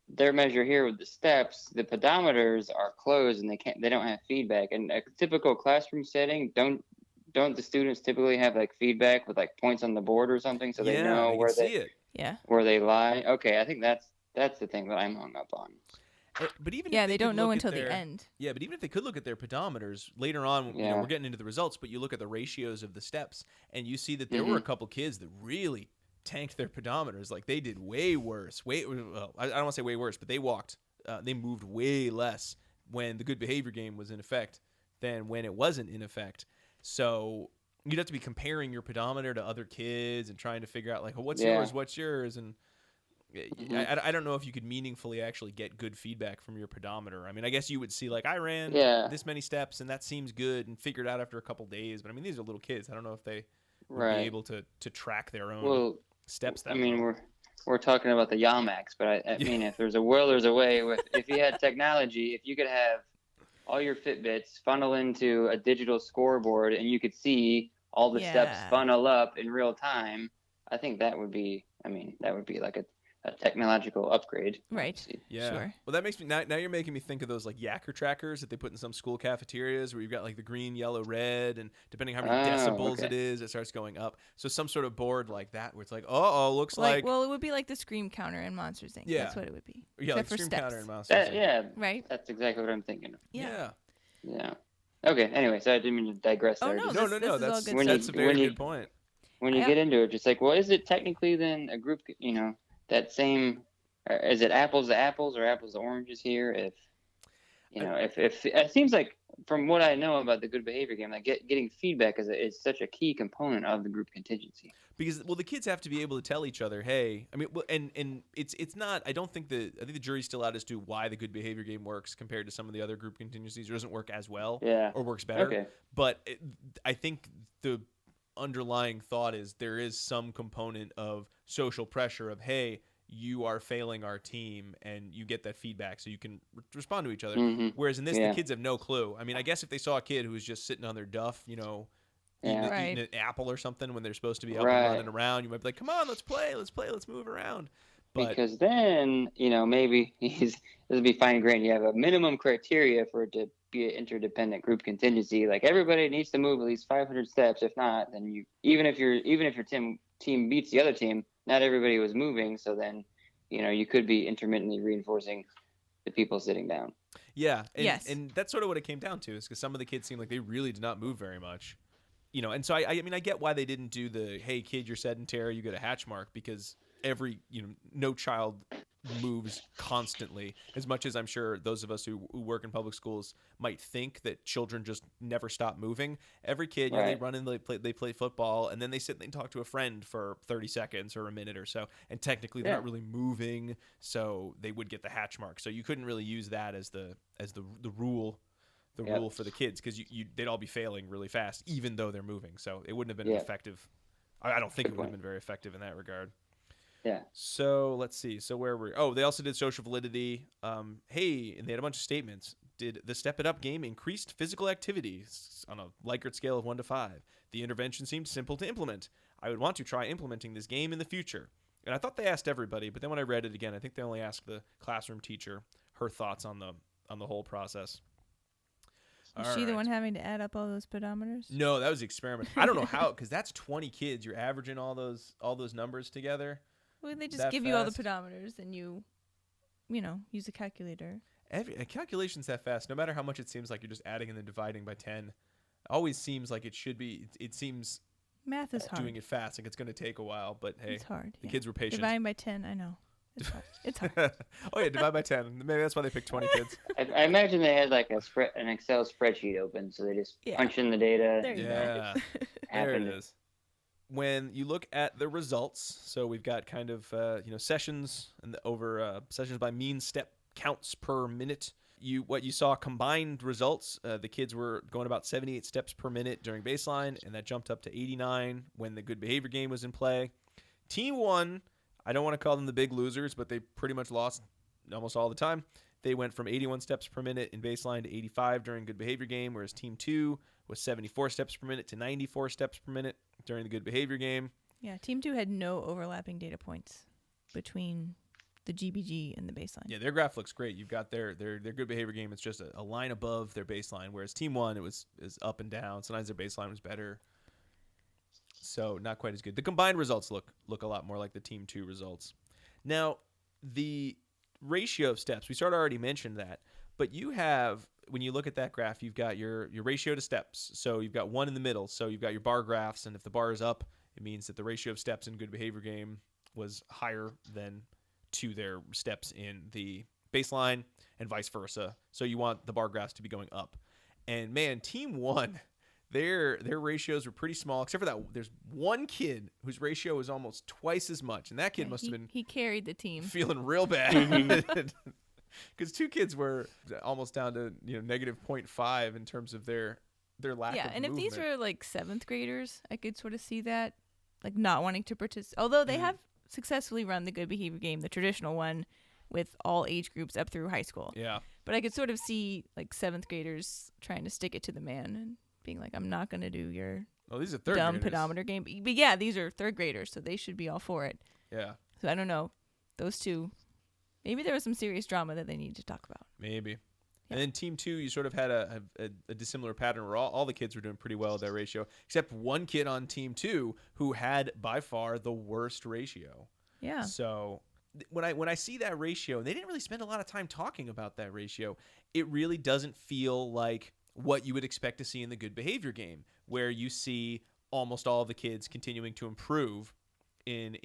their measure here with the steps, the pedometers are closed and they don't have feedback. In a typical classroom setting, don't the students typically have feedback with points on the board or something so they know where they lie? Okay, I think that's the thing that I'm hung up on. But even if they don't know until the end. Yeah, but even if they could look at their pedometers later on, we're getting into the results, but you look at the ratios of the steps and you see that there were a couple kids that really tanked their pedometers. They did way worse. I don't want to say way worse, but they moved way less when the good behavior game was in effect than when it wasn't in effect. So you'd have to be comparing your pedometer to other kids and trying to figure out what's yours, and I don't know if you could meaningfully actually get good feedback from your pedometer. I mean, I guess you would see I ran this many steps and that seems good and figure it out after a couple days. But I mean, these are little kids. I don't know if they would be able to track their own steps. We're talking about the Yamax, but I mean, if there's a will, there's a way. If you had technology, if you could have all your Fitbits funnel into a digital scoreboard and you could see all the steps funnel up in real time, I think that would be like a technological upgrade. Right. Yeah. Sure. Well, that makes me now you're making me think of those Yacker trackers that they put in some school cafeterias where you've got the green, yellow, red, and depending how many decibels it is, it starts going up. So some sort of board like that where it's looks like well, it would be like the scream counter in Monsters Inc. Yeah. That's what it would be. Yeah, except for scream steps. counter in Monsters Inc. Right. That's exactly what I'm thinking of. Yeah. Okay. Anyway, so I didn't mean to digress there. No. That's a very good point. When you get into it, just is it technically then a group? That same. Is it apples to apples or apples to oranges here? If it seems like from what I know about the good behavior game, getting feedback is such a key component of the group contingency. Because the kids have to be able to tell each other, hey, I mean, and it's not. I think the jury's still out as to why the good behavior game works compared to some of the other group contingencies, or doesn't work as well, or works better. Okay. But I think the underlying thought is there is some component of social pressure of, hey, you are failing our team, and you get that feedback so you can respond to each other. Mm-hmm. Whereas in this, the kids have no clue. I mean, I guess if they saw a kid who was just sitting on their duff, eating an apple or something when they're supposed to be up and running around, you might be like, come on, let's play, let's move around. But, because then, maybe this would be fine grained. You have a minimum criteria for it to be an interdependent group contingency. Everybody needs to move at least 500 steps. If not, then even if your team beats the other team, not everybody was moving, so then, you could be intermittently reinforcing the people sitting down. Yeah, and that's sort of what it came down to, is because some of the kids seemed like they really did not move very much. And so I mean, I get why they didn't do the, hey, kid, you're sedentary, you get a hatch mark, because no child moves constantly. As much as I'm sure those of us who work in public schools might think that children just never stop moving, every kid, you know, they run and they play football, and then they sit and talk to a friend for 30 seconds or a minute or so, and technically they're not really moving, so they would get the hatch mark. So you couldn't really use that as the rule. Rule for the kids, because they'd all be failing really fast, even though they're moving. So it wouldn't have been effective. I don't think it would have been very effective in that regard. Yeah. So let's see. So where were we? Oh, they also did social validity. Hey, and they had a bunch of statements. Did the Step It Up game increased physical activity on a Likert scale of 1 to 5? The intervention seemed simple to implement. I would want to try implementing this game in the future. And I thought they asked everybody, but then when I read it again, I think they only asked the classroom teacher her thoughts on the whole process. Is she the one having to add up all those pedometers? No, that was the experiment. I don't know how, because that's 20 kids. You're averaging all those numbers together. Well, they just give you all the pedometers, and you use a calculator. A calculation's that fast. No matter how much it seems like you're just adding and then dividing by 10, it always seems like it should be. It seems math is hard. Doing it fast, like it's going to take a while. But hey, it's hard. The kids were patient. Dividing by 10, I know. It's hard. Oh yeah, divide by 10. Maybe that's why they picked 20 kids. I imagine they had like an Excel spreadsheet open, so they just punch in the data. There you go. There it is. When you look at the results, so we've got kind of sessions and sessions by mean step counts per minute. What you saw combined results, the kids were going about 78 steps per minute during baseline, and that jumped up to 89 when the good behavior game was in play. Team 1. I don't want to call them the big losers, but they pretty much lost almost all the time. They went from 81 steps per minute in baseline to 85 during good behavior game, whereas Team 2 was 74 steps per minute to 94 steps per minute during the good behavior game. Yeah, Team 2 had no overlapping data points between the GBG and the baseline. Yeah, their graph looks great. You've got their good behavior game. It's just a line above their baseline, whereas Team 1, it was up and down. Sometimes their baseline was better. So not quite as good. The combined results look a lot more like the Team 2 results. Now, the ratio of steps, we sort of already mentioned that, but you have, when you look at that graph, you've got your ratio to steps. So you've got 1 in the middle. So you've got your bar graphs, and if the bar is up, it means that the ratio of steps in good behavior game was higher than to their steps in the baseline, and vice versa. So you want the bar graphs to be going up. And man, Team 1... Their ratios were pretty small, except for that there's one kid whose ratio was almost twice as much, and that kid must have been he carried the team, feeling real bad, because 2 kids were almost down to negative 0.5 in terms of their lack of movement. And if these were like 7th graders, I could sort of see that, like not wanting to participate. Although they have successfully run the good behavior game, the traditional one, with all age groups up through high school. Yeah, but I could sort of see like 7th graders trying to stick it to the man and being like, I'm not going to do your these are third dumb graders. pedometer game. But yeah, these are 3rd graders, so they should be all for it. Yeah. So I don't know. Those 2, maybe there was some serious drama that they needed to talk about. Maybe. Yeah. And then Team 2, you sort of had a dissimilar pattern where all the kids were doing pretty well with their ratio, except one kid on Team 2 who had by far the worst ratio. Yeah. So when I see that ratio, and they didn't really spend a lot of time talking about that ratio, it really doesn't feel like what you would expect to see in the good behavior game, where you see almost all of the kids continuing to improve in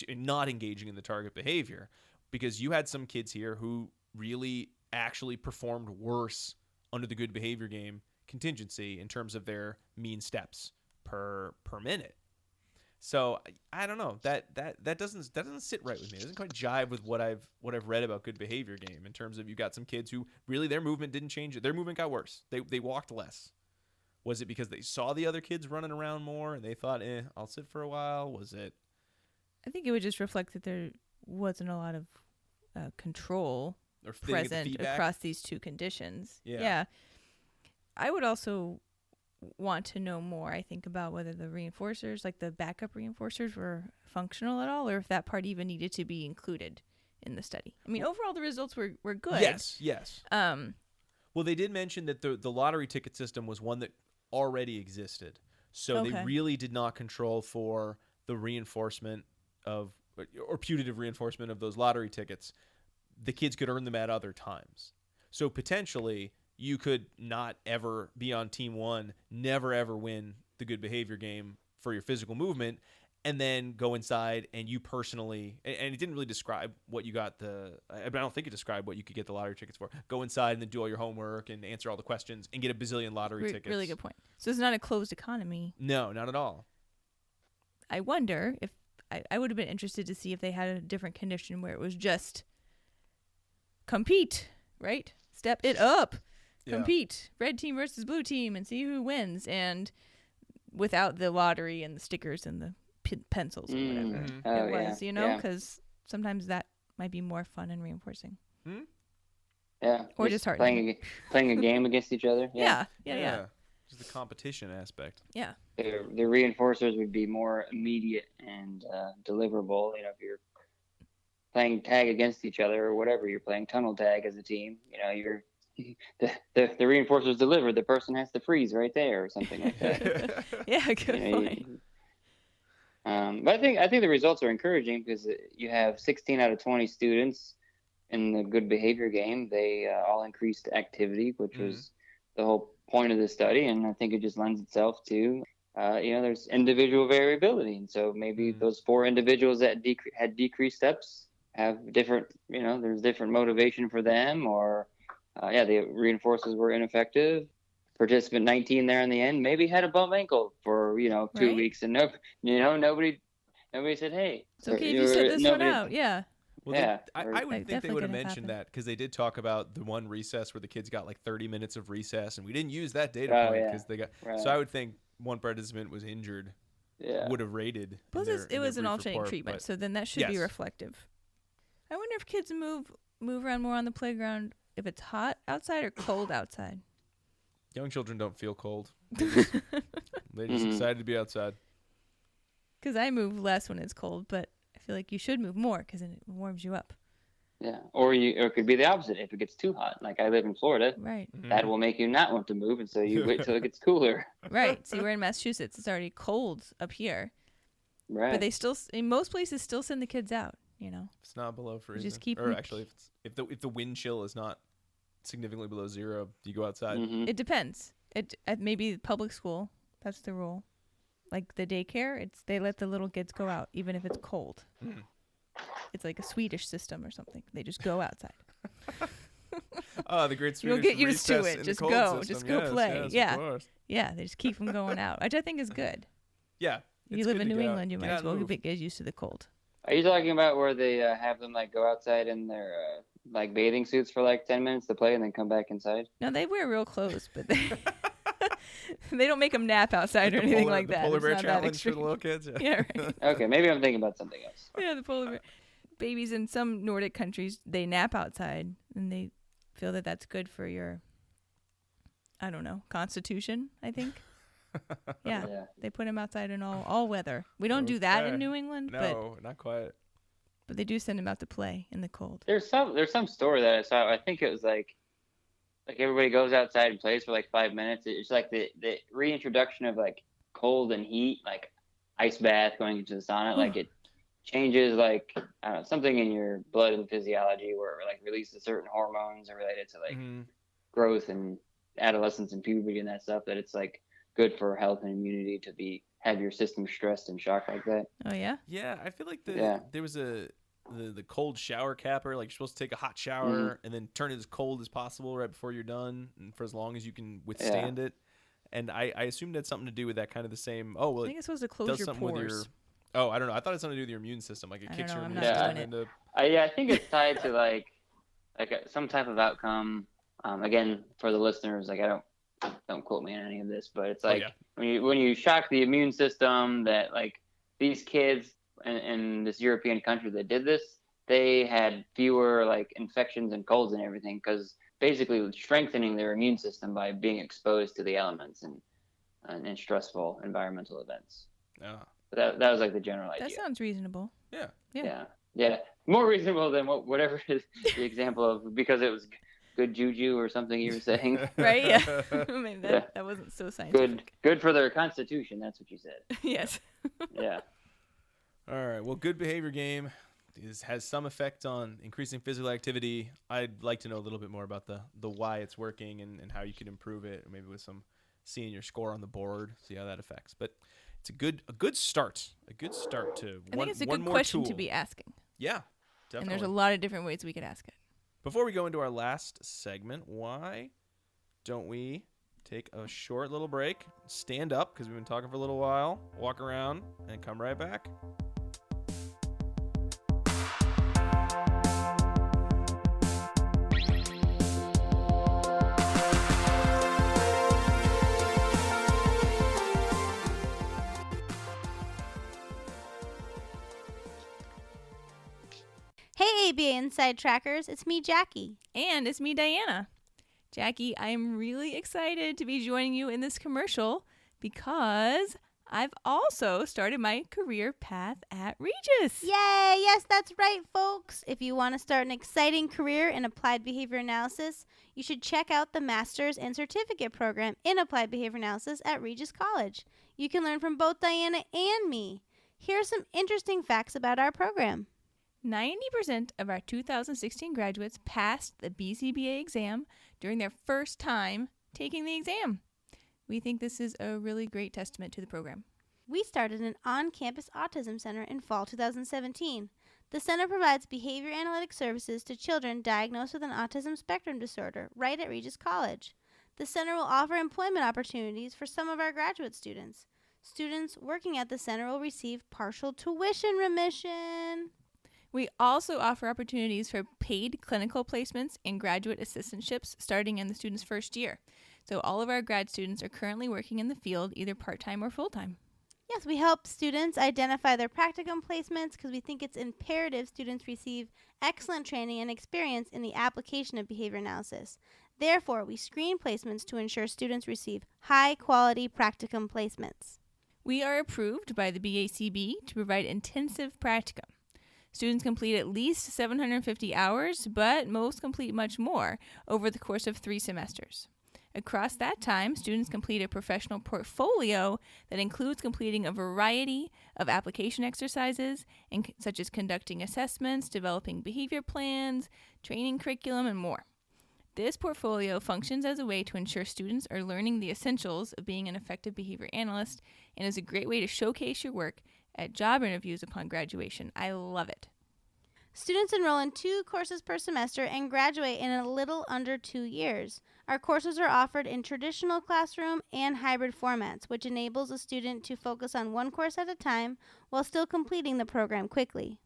not engaging in the target behavior, because you had some kids here who really actually performed worse under the good behavior game contingency in terms of their mean steps per minute. So I don't know, that doesn't sit right with me. It doesn't quite jive with what I've read about good behavior game in terms of you've got some kids who really their movement didn't change. Their movement got worse. They walked less. Was it because they saw the other kids running around more and they thought, I'll sit for a while? Was it? I think it would just reflect that there wasn't a lot of control or present across these 2 conditions. Yeah. I would also want to know more, I think, about whether the reinforcers, like the backup reinforcers, were functional at all, or if that part even needed to be included in the study. I mean, overall, the results were good. Yes. Well, they did mention that the lottery ticket system was one that already existed. So they really did not control for the reinforcement or putative reinforcement of those lottery tickets. The kids could earn them at other times. So potentially you could not ever be on Team 1, never ever win the good behavior game for your physical movement, and then go inside and you personally, and it didn't really describe what you got I don't think it described what you could get the lottery tickets for. Go inside and then do all your homework and answer all the questions and get a bazillion lottery tickets. Really good point. So it's not a closed economy. No, not at all. I wonder if I would have been interested to see if they had a different condition where it was just compete, right? Step it up. Yeah. Compete. Red team versus blue team and see who wins. And without the lottery and the stickers and the pencils or whatever it was, you know, because sometimes that might be more fun and reinforcing. Yeah. Or just heartening. Playing a game against each other. Yeah. Just the competition aspect. Yeah. The reinforcers would be more immediate and deliverable. You know, if you're playing tag against each other or whatever, you're playing tunnel tag as a team, you know, you're the reinforcers delivered, the person has to freeze right there or something like that. Yeah, good point. But I think the results are encouraging because you have 16 out of 20 students in the good behavior game. They all increased activity, which was the whole point of the study, and I think it just lends itself to you know, there's individual variability, and so maybe those 4 individuals that had decreased steps have different, you know, there's different motivation for them, or the reinforcers were ineffective. Participant 19 there in the end maybe had a bum ankle for, you know, 2 weeks, and nobody said, hey, it's okay if you sit this one out. Well, I would think they would have mentioned that because they did talk about the one recess where the kids got like 30 minutes of recess, and we didn't use that data point because they got. Right. So I would think one participant was injured. Would have rated. Plus, it was an alternating treatment, so then that should be reflective. I wonder if kids move around more on the playground if it's hot outside or cold outside. Young children don't feel cold. They're just excited to be outside. Because I move less when it's cold, but I feel like you should move more because it warms you up. Yeah, or it could be the opposite. If it gets too hot, like I live in Florida, right, that will make you not want to move, and so you wait till it gets cooler. Right. See, we're in Massachusetts. It's already cold up here. Right. But they still, in most places, still send the kids out. You know, it's not below freezing. Just keep. Or actually, if the wind chill is not significantly below 0, you go outside. It depends. Maybe public school. That's the rule. Like the daycare, they let the little kids go out even if it's cold. It's like a Swedish system or something. They just go outside. Oh, the great Swedish. You'll get used to it. Just go. System. Just go play. Yeah. They just keep them going out, which I think is good. Yeah. If you live in New England, you might as well get used to the cold. Are you talking about where they have them like go outside in their like bathing suits for like 10 minutes to play and then come back inside? No, they wear real clothes, but they don't make them nap outside or anything like that. Polar bear challenge for the little kids. Yeah, right. Okay, maybe I'm thinking about something else. Yeah, the polar bear. Babies in some Nordic countries, they nap outside, and they feel that that's good for your, I don't know, constitution, I think. Yeah, they put them outside in all weather. We don't do that in New England. No, not quite. But they do send them out to play in the cold. There's some story that I saw. I think it was like everybody goes outside and plays for like 5 minutes. It's like the reintroduction of like cold and heat, like ice bath, going into the sauna. Like it changes like, I don't know, something in your blood and physiology where it like releases certain hormones are related to like growth and adolescence and puberty and that stuff, that it's like good for health and immunity to have your system stressed and shocked like that. Oh yeah? Yeah, I feel like there was the cold shower capper, like you're supposed to take a hot shower and then turn it as cold as possible right before you're done, and for as long as you can withstand it. And I assumed that's something to do with that kind of the same. Oh, well, I think it's supposed to close your pores. I don't know. I thought it's something to do with your immune system. Like it kicks your immune system into. I think it's tied to like some type of outcome. Again, for the listeners, like don't quote me on any of this, but it's like when you shock the immune system, that like these kids in this European country that did this, they had fewer like infections and colds and everything, because basically strengthening their immune system by being exposed to the elements and stressful environmental events. Yeah. But that was like the general idea. That sounds reasonable. Yeah. More reasonable than whatever is the example of, because it was good juju or something you were saying. Right? Yeah. Maybe that wasn't so scientific. Good for their constitution. That's what you said. Yes. Yeah. All right. Well, good behavior game has some effect on increasing physical activity. I'd like to know a little bit more about the why it's working and how you can improve it, maybe with some seeing your score on the board, see how that affects. But It's a good start. A good start to I one. think it's a one good more question tool. to be asking. Yeah, definitely. And there's a lot of different ways we could ask it. Before we go into our last segment, why don't we take a short little break, stand up because we've been talking for a little while, walk around, and come right back. Hey, ABA Inside Trackers, it's me, Jackie. And it's me, Diana. Jackie, I'm really excited to be joining you in this commercial because I've also started my career path at Regis. Yay! Yes, that's right, folks. If you want to start an exciting career in applied behavior analysis, you should check out the Master's and Certificate program in Applied Behavior Analysis at Regis College. You can learn from both Diana and me. Here are some interesting facts about our program. 90% of our 2016 graduates passed the BCBA exam during their first time taking the exam. We think this is a really great testament to the program. We started an on-campus autism center in fall 2017. The center provides behavior analytic services to children diagnosed with an autism spectrum disorder right at Regis College. The center will offer employment opportunities for some of our graduate students. Students working at the center will receive partial tuition remission. We also offer opportunities for paid clinical placements and graduate assistantships starting in the student's first year. So all of our grad students are currently working in the field either part-time or full-time. Yes, we help students identify their practicum placements because we think it's imperative students receive excellent training and experience in the application of behavior analysis. Therefore, we screen placements to ensure students receive high-quality practicum placements. We are approved by the BACB to provide intensive practicum. Students complete at least 750 hours, but most complete much more over the course of 3 semesters. Across that time, students complete a professional portfolio that includes completing a variety of application exercises, such as conducting assessments, developing behavior plans, training curriculum, and more. This portfolio functions as a way to ensure students are learning the essentials of being an effective behavior analyst and is a great way to showcase your work at job interviews upon graduation. I love it. Students enroll in 2 courses per semester and graduate in a little under 2 years. Our courses are offered in traditional classroom and hybrid formats, which enables a student to focus on one course at a time while still completing the program quickly.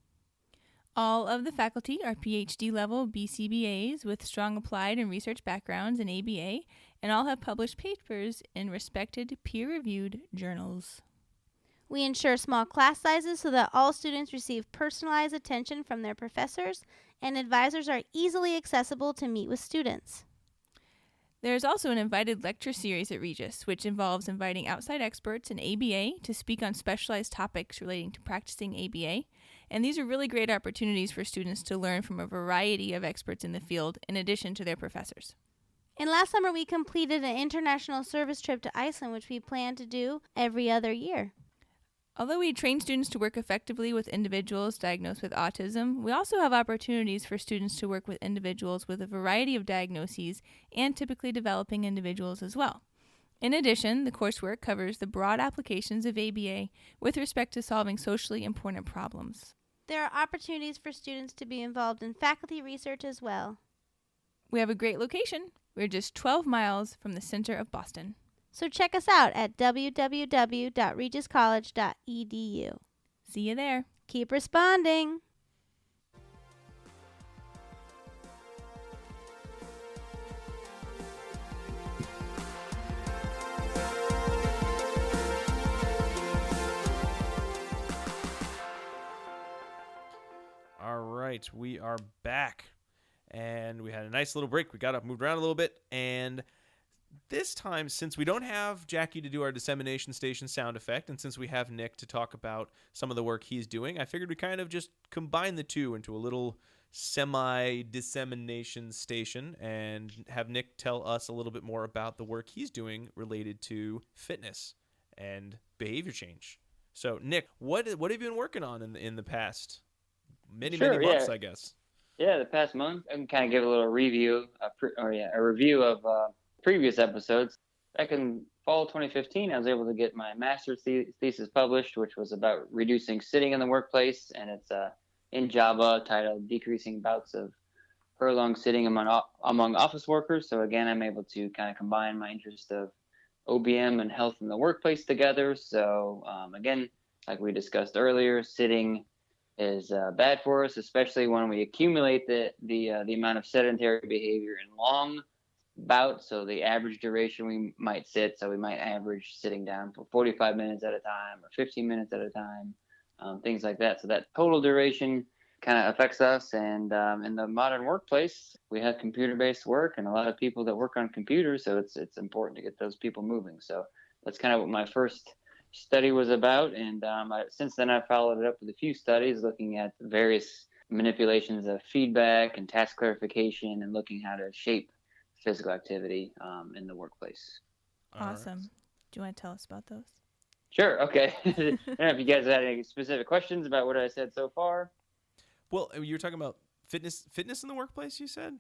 All of the faculty are PhD-level BCBAs with strong applied and research backgrounds in ABA, and all have published papers in respected peer-reviewed journals. We ensure small class sizes so that all students receive personalized attention from their professors, and advisors are easily accessible to meet with students. There is also an invited lecture series at Regis, which involves inviting outside experts in ABA to speak on specialized topics relating to practicing ABA, and these are really great opportunities for students to learn from a variety of experts in the field in addition to their professors. And last summer, we completed an international service trip to Iceland, which we plan to do every other year. Although we train students to work effectively with individuals diagnosed with autism, we also have opportunities for students to work with individuals with a variety of diagnoses and typically developing individuals as well. In addition, the coursework covers the broad applications of ABA with respect to solving socially important problems. There are opportunities for students to be involved in faculty research as well. We have a great location. We're just 12 miles from the center of Boston. So check us out at www.regiscollege.edu. See you there. Keep responding. All right, we are back, and we had a nice little break. We got up, moved around a little bit, and this time, since we don't have Jackie to do our dissemination station sound effect, and since we have Nick to talk about some of the work he's doing, I figured we kind of just combine the two into a little semi-dissemination station and have Nick tell us a little bit more about the work he's doing related to fitness and behavior change. So, Nick, what have you been working on in the past many months, I guess? Yeah, the past month. I can kind of give a little review, a review of previous episodes. Back in fall 2015, I was able to get my master's thesis published, which was about reducing sitting in the workplace, and it's in Java, titled "Decreasing Bouts of Prolonged Sitting among Office Workers." So again, I'm able to kind of combine my interest of OBM and health in the workplace together. So again, like we discussed earlier, sitting is bad for us, especially when we accumulate the amount of sedentary behavior in long bouts. So the average duration we might sit, so we might average sitting down for 45 minutes at a time or 15 minutes at a time, things like that. So that total duration kind of affects us. And in the modern workplace, we have computer-based work and a lot of people that work on computers, so it's important to get those people moving. So that's kind of what my first study was about. And since then, I followed it up with a few studies looking at various manipulations of feedback and task clarification and looking how to shape physical activity in the workplace. Awesome. Right. Do you want to tell us about those? Sure. Okay. I don't know if you guys had any specific questions about what I said so far. Well, you were talking about fitness in the workplace, you said?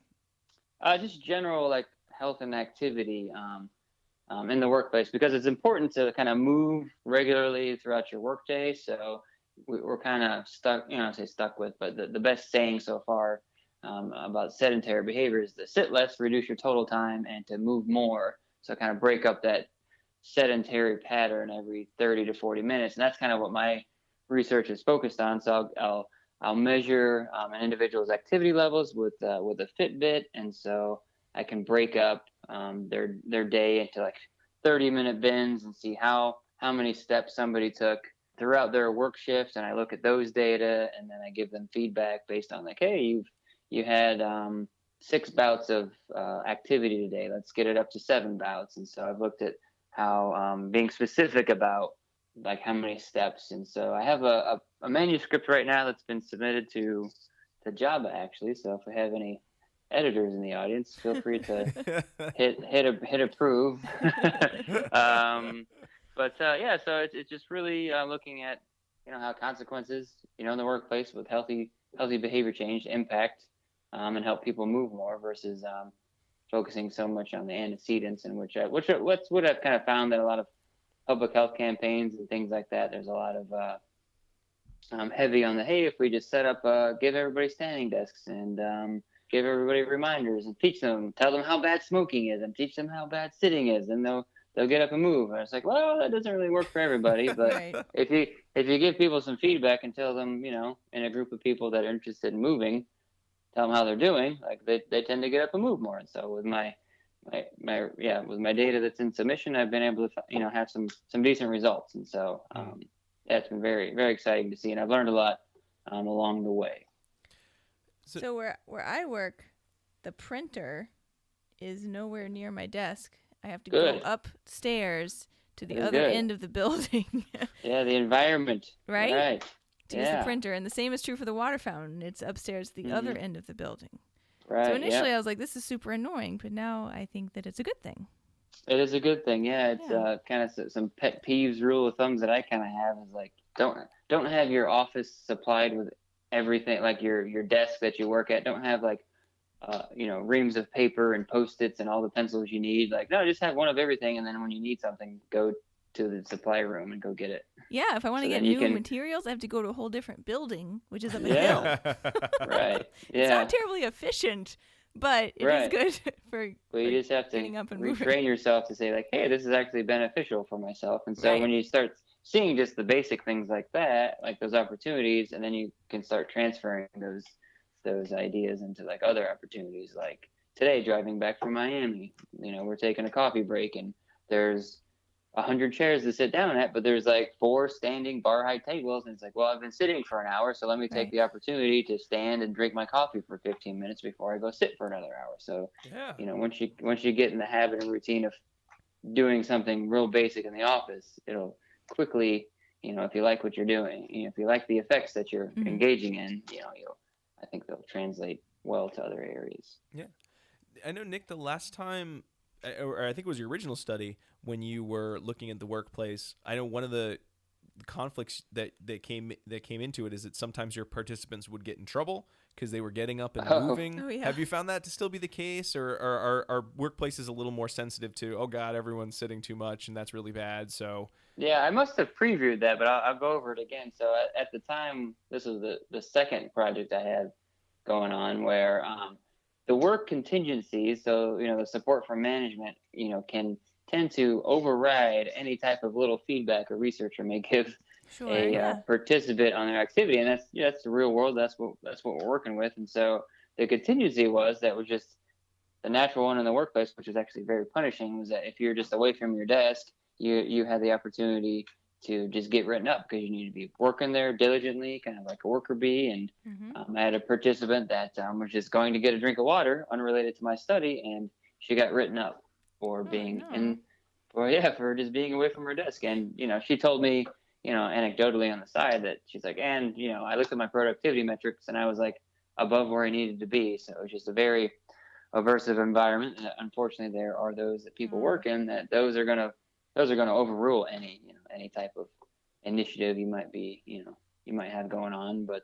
Just general like health and activity in the workplace, because it's important to kind of move regularly throughout your workday. So we're kind of stuck, I say stuck with, but the best saying so far about sedentary behavior is to sit less, reduce your total time, and to move more. So kind of break up that sedentary pattern every 30 to 40 minutes. And that's kind of what my research is focused on. So I'll measure an individual's activity levels with a Fitbit, and so I can break up their day into like 30-minute bins and see how many steps somebody took throughout their work shift. And I look at those data, and then I give them feedback based on like, hey, you had 6 bouts of activity today. Let's get it up to 7 bouts. And so I've looked at how being specific about like how many steps. And so I have a manuscript right now that's been submitted to Java, actually. So if we have any editors in the audience, feel free to hit approve. Yeah, so it's just really looking at how consequences in the workplace with healthy behavior change impact and help people move more versus focusing so much on the antecedents, and what's what I've kind of found that a lot of public health campaigns and things like that, there's a lot of heavy on the, hey, if we just set up, give everybody standing desks and give everybody reminders and tell them how bad smoking is and teach them how bad sitting is, and they'll get up and move. And it's like, well, that doesn't really work for everybody. But right. if you give people some feedback and tell them, in a group of people that are interested in moving, tell them how they're doing, like they tend to get up and move more. And so with my data that's in submission, I've been able to have some decent results. And so it's been very, very exciting to see, and I've learned a lot along the way. So where I work, the printer is nowhere near my desk. I have to go upstairs to the other end of the building. Yeah, the environment. Right. To use the printer, and the same is true for the water fountain. It's upstairs to the other end of the building. Right. So initially I was like, this is super annoying, but now I think that it's a good thing. It is a good thing. Yeah, it's kind of some pet peeves, rule of thumbs that I kind of have is like, don't have your office supplied with everything, like your desk that you work at. Don't have like reams of paper and Post-its and all the pencils you need. Like, no, just have one of everything, and then when you need something, go to the supply room and go get it. Yeah, if I want to get new materials, I have to go to a whole different building, which is up a hill. Right. Yeah. It's not terribly efficient, but it is good for. Well, you just have to retrain yourself to say like, hey, this is actually beneficial for myself. And so when you start seeing just the basic things like that, like those opportunities, and then you can start transferring those ideas into like other opportunities. Like today, driving back from Miami, we're taking a coffee break, and there's 100 chairs to sit down at, but there's like 4 standing bar height tables, and it's like, well, I've been sitting for an hour, so let me take the opportunity to stand and drink my coffee for 15 minutes before I go sit for another hour. So once you get in the habit and routine of doing something real basic in the office, it'll quickly, if you like what you're doing, if you like the effects that you're engaging in, I think they'll translate well to other areas. Yeah. I know, Nick, the last time, or I think it was your original study, when you were looking at the workplace, I know one of the conflicts that came into it is that sometimes your participants would get in trouble because they were getting up and moving. Oh, yeah. Have you found that to still be the case, or are workplaces a little more sensitive to, oh God, everyone's sitting too much and that's really bad? So yeah, I must have previewed that, but I'll go over it again. So at the time, this was the second project I had going on where the work contingencies, so the support from management, can tend to override any type of little feedback a researcher may give participant on their activity, and that's the real world. That's what we're working with. And so the contingency was just the natural one in the workplace, which is actually very punishing, was that if you're just away from your desk, you had the opportunity to just get written up because you need to be working there diligently, kind of like a worker bee. And I had a participant that was just going to get a drink of water unrelated to my study, and she got written up for being for just being away from her desk. And she told me, anecdotally on the side, that she's like, and I looked at my productivity metrics and I was like above where I needed to be. So it was just a very aversive environment. And unfortunately, there are those that people work in that those are gonna overrule any type of initiative you might have going on. But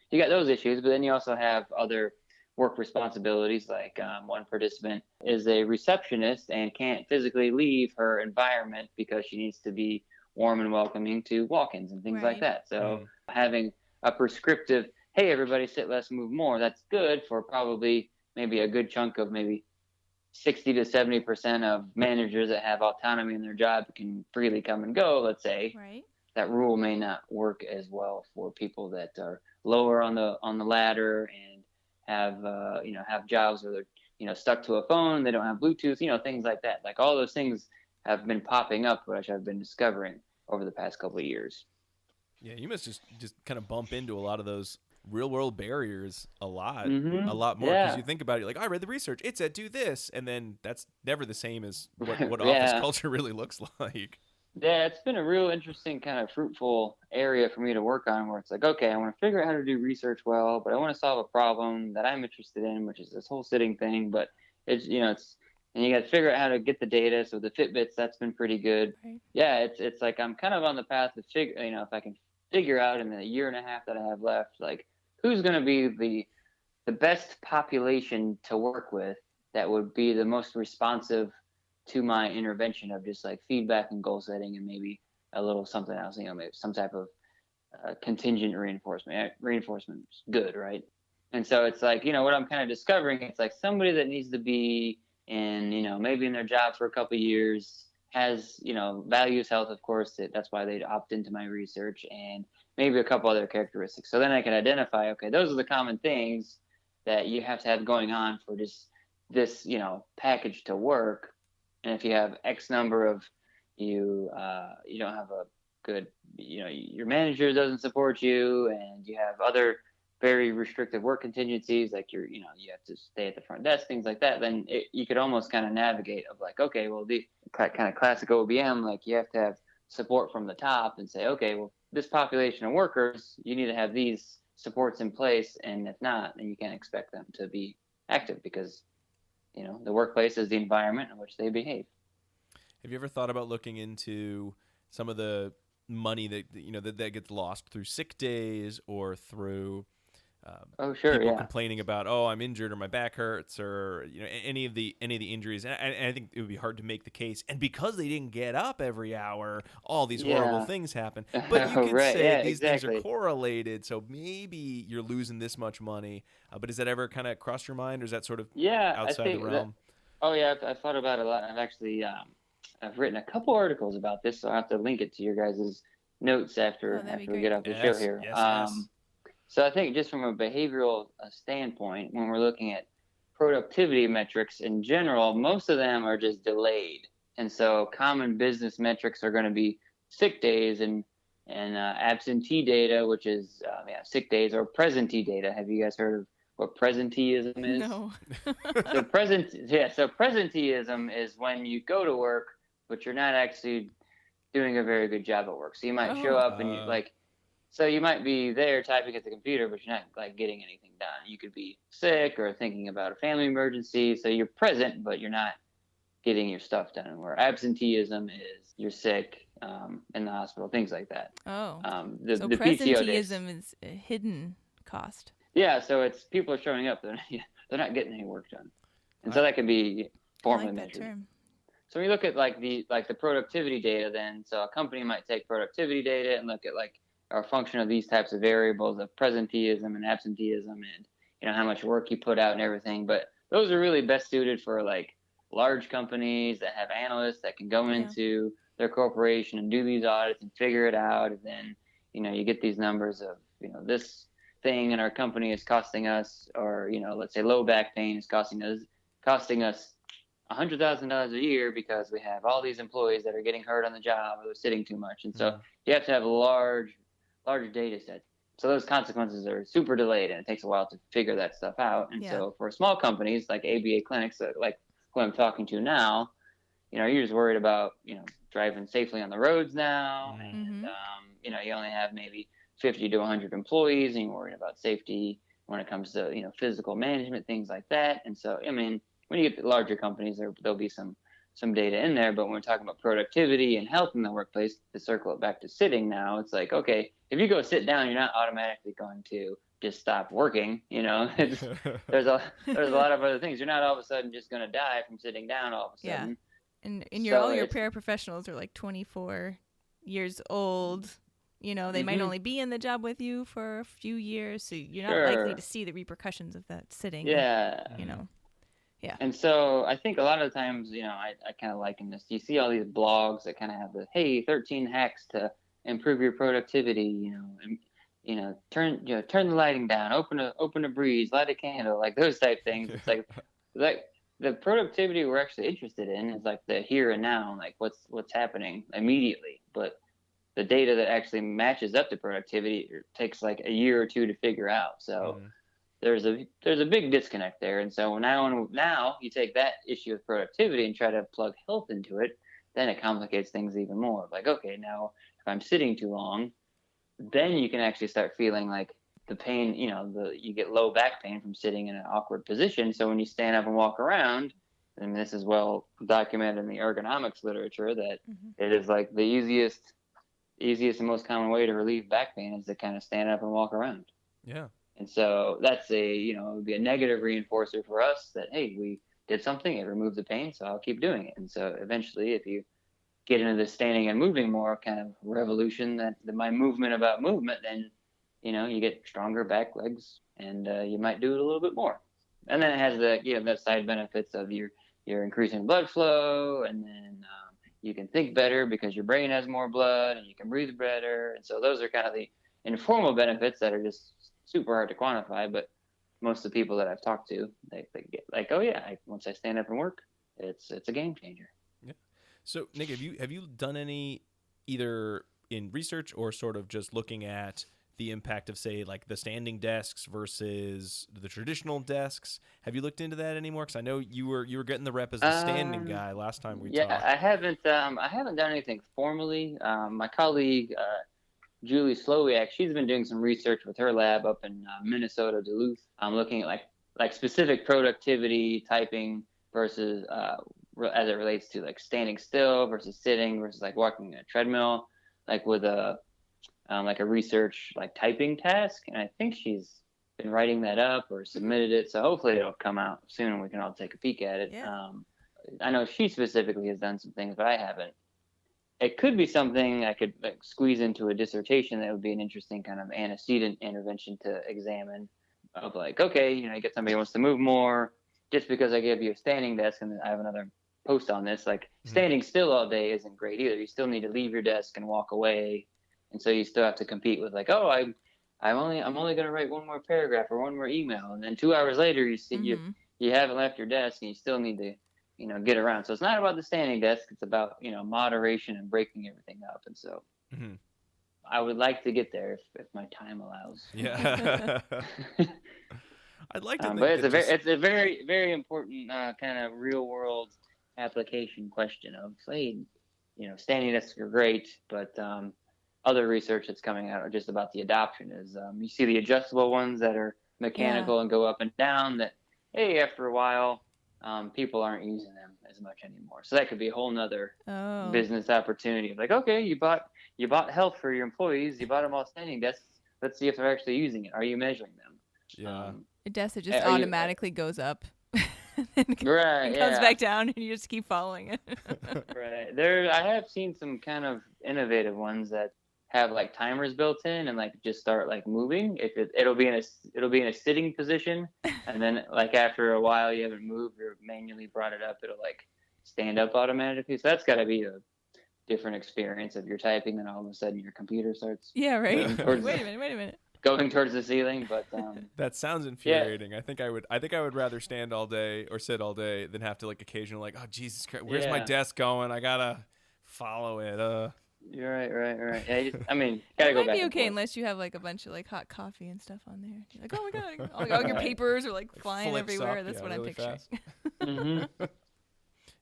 you got those issues, but then you also have other work responsibilities. Like one participant is a receptionist and can't physically leave her environment because she needs to be warm and welcoming to walk-ins and things like that. So having a prescriptive, hey, everybody sit less, move more, that's good for probably maybe a good chunk of maybe 60 to 70% of managers that have autonomy in their job can freely come and go, let's say. Right. That rule may not work as well for people that are lower on the ladder and have jobs where they're stuck to a phone, they don't have Bluetooth, things like that. Like all those things have been popping up, which I've been discovering over the past couple of years. Yeah, you must just kind of bump into a lot of those real world barriers a lot more, because you think about it, you're like, I read the research, it said do this, and then that's never the same as what office culture really looks like. Yeah, it's been a real interesting kind of fruitful area for me to work on, where it's like, okay, I want to figure out how to do research well, but I want to solve a problem that I'm interested in, which is this whole sitting thing. But it's and you got to figure out how to get the data. So the Fitbits, that's been pretty good. Right. Yeah, it's like I'm kind of on the path to figure, if I can figure out in the year and a half that I have left, like who's going to be the best population to work with that would be the most responsive to my intervention of just like feedback and goal setting, and maybe a little something else, maybe some type of contingent reinforcement. Reinforcement's good, right? And so it's like, what I'm kind of discovering, it's like somebody that needs to be in, maybe in their job for a couple of years, has, values health, of course, that's why they'd opt into my research, and maybe a couple other characteristics. So then I can identify, okay, those are the common things that you have to have going on for just this, package to work. And if you have X number of you don't have a good, your manager doesn't support you, and you have other very restrictive work contingencies, like you have to stay at the front desk, things like that, then you could almost kind of navigate of like, okay, well, the kind of classic OBM, like you have to have support from the top and say, okay, well, this population of workers, you need to have these supports in place, and if not, then you can't expect them to be active, because the workplace is the environment in which they behave. Have you ever thought about looking into some of the money that that gets lost through sick days, or through people complaining about, I'm injured, or my back hurts, or any of the injuries, and I think it would be hard to make the case, and because they didn't get up every hour, all these horrible things happen. But you could say these things are correlated, so maybe you're losing this much money. But does that ever kind of cross your mind, or is that sort of outside the realm? I've thought about it a lot. I've actually I've written a couple articles about this, so I'll have to link it to your guys' notes after we get off the show here. Yes. So I think just from a behavioral standpoint, when we're looking at productivity metrics in general, most of them are just delayed. And so common business metrics are going to be sick days and absentee data, which is sick days, or presentee data. Have you guys heard of what presenteeism is? No. So presenteeism is when you go to work, but you're not actually doing a very good job at work. So you might show up and so you might be there typing at the computer, but you're not like getting anything done. You could be sick or thinking about a family emergency. So you're present, but you're not getting your stuff done. Where absenteeism is you're sick in the hospital, things like that. Oh, the presenteeism is a hidden cost. Yeah, so it's people are showing up, they're not getting any work done, and so that can be formally measured. Term. So when you look at the productivity data, then so a company might take productivity data and look at our function of these types of variables of presenteeism and absenteeism, and how much work you put out and everything. But those are really best suited for large companies that have analysts that can go into their corporation and do these audits and figure it out, and then you get these numbers of this thing in our company is costing us, or let's say low back pain is costing us $100,000 a year because we have all these employees that are getting hurt on the job or they're sitting too much, and so you have to have a large data set. So those consequences are super delayed, and it takes a while to figure that stuff out. And so for small companies like ABA clinics, like who I'm talking to now, you're just worried about driving safely on the roads now, and you only have maybe 50 to 100 employees, and you're worried about safety when it comes to physical management, things like that. And so when you get to larger companies, there'll be some data in there. But when we're talking about productivity and health in the workplace, to circle it back to sitting now, it's like, okay, if you go sit down, you're not automatically going to just stop working. There's a lot of other things. You're not all of a sudden just going to die from sitting down all of a sudden. And all your paraprofessionals are 24 years old. They might only be in the job with you for a few years, so you're not likely to see the repercussions of that sitting. Yeah. Yeah. And so I think a lot of the times, I kind of liken this. You see all these blogs that kind of have the, hey, 13 hacks to improve your productivity, and, turn the lighting down, open a breeze, light a candle, those type things. It's the productivity we're actually interested in is the here and now, what's happening immediately. But the data that actually matches up to productivity takes a year or two to figure out. So there's a big disconnect there. And so now you take that issue of productivity and try to plug health into it, then it complicates things even more. Okay, now if I'm sitting too long, then you can actually start feeling the pain, you get low back pain from sitting in an awkward position. So when you stand up and walk around, and this is well documented in the ergonomics literature, that it is the easiest and most common way to relieve back pain is to kind of stand up and walk around. Yeah. And so that's it would be a negative reinforcer for us that, hey, we did something, it removed the pain, so I'll keep doing it. And so eventually, if you get into this standing and moving more kind of revolution, my movement about movement, then, you get stronger back legs, and you might do it a little bit more. And then it has the side benefits of you're increasing blood flow, and then you can think better because your brain has more blood, and you can breathe better. And so those are kind of the informal benefits that are just super hard to quantify, but most of the people that I've talked to, they get oh yeah, once I stand up and work, it's a game changer. Yeah. So Nick, have you done any, either in research or sort of just looking at the impact of, say, the standing desks versus the traditional desks? Have you looked into that anymore? Because I know you were getting the rep as the standing guy last time we talked. Yeah, I haven't done anything formally. My colleague Julie Slowiak, she's been doing some research with her lab up in Minnesota, Duluth. I'm looking at specific productivity typing versus as it relates to standing still versus sitting versus walking a treadmill, with a research typing task. And I think she's been writing that up or submitted it, so hopefully it'll come out soon and we can all take a peek at it. Yeah. I know she specifically has done some things, but I haven't. It could be something I could squeeze into a dissertation that would be an interesting kind of antecedent intervention to examine of okay, you get somebody who wants to move more. Just because I give you a standing desk, and I have another post on this, standing still all day isn't great either. You still need to leave your desk and walk away. And so you still have to compete with I'm only going to write one more paragraph or one more email. And then 2 hours later, you see you haven't left your desk and you still need to get around. So it's not about the standing desk. It's about, moderation and breaking everything up. And so I would like to get there if my time allows. Yeah. I'd like to think but it's a very, very important kind of real world application question of, hey, standing desks are great, but other research that's coming out just about the adoption is you see the adjustable ones that are mechanical and go up and down that, hey, after a while, people aren't using them as much anymore. So that could be a whole nother business opportunity. Like, okay, you bought health for your employees. You bought them all standing desks. Let's see if they're actually using it. Are you measuring them? Yeah. A desk that just automatically goes up. and comes back down, and you just keep following it. Right. I have seen some kind of innovative ones that have like timers built in and like just start like moving. It'll be in a sitting position, and then like after a while you haven't moved or manually brought it up, it'll like stand up automatically. So that's got to be a different experience if you're typing and all of a sudden your computer starts. Yeah, right. Wait a minute. Going towards the ceiling, but that sounds infuriating. Yeah. I think I would rather stand all day or sit all day than have to like occasionally like, oh Jesus Christ, where's my desk going? I gotta follow it. You're right. Yeah, I mean, gotta go back. It might be okay forth. Unless you have like a bunch of like hot coffee and stuff on there. You're like, oh my god, all your papers are like flying everywhere. Up, That's what really I'm picturing. Mm-hmm.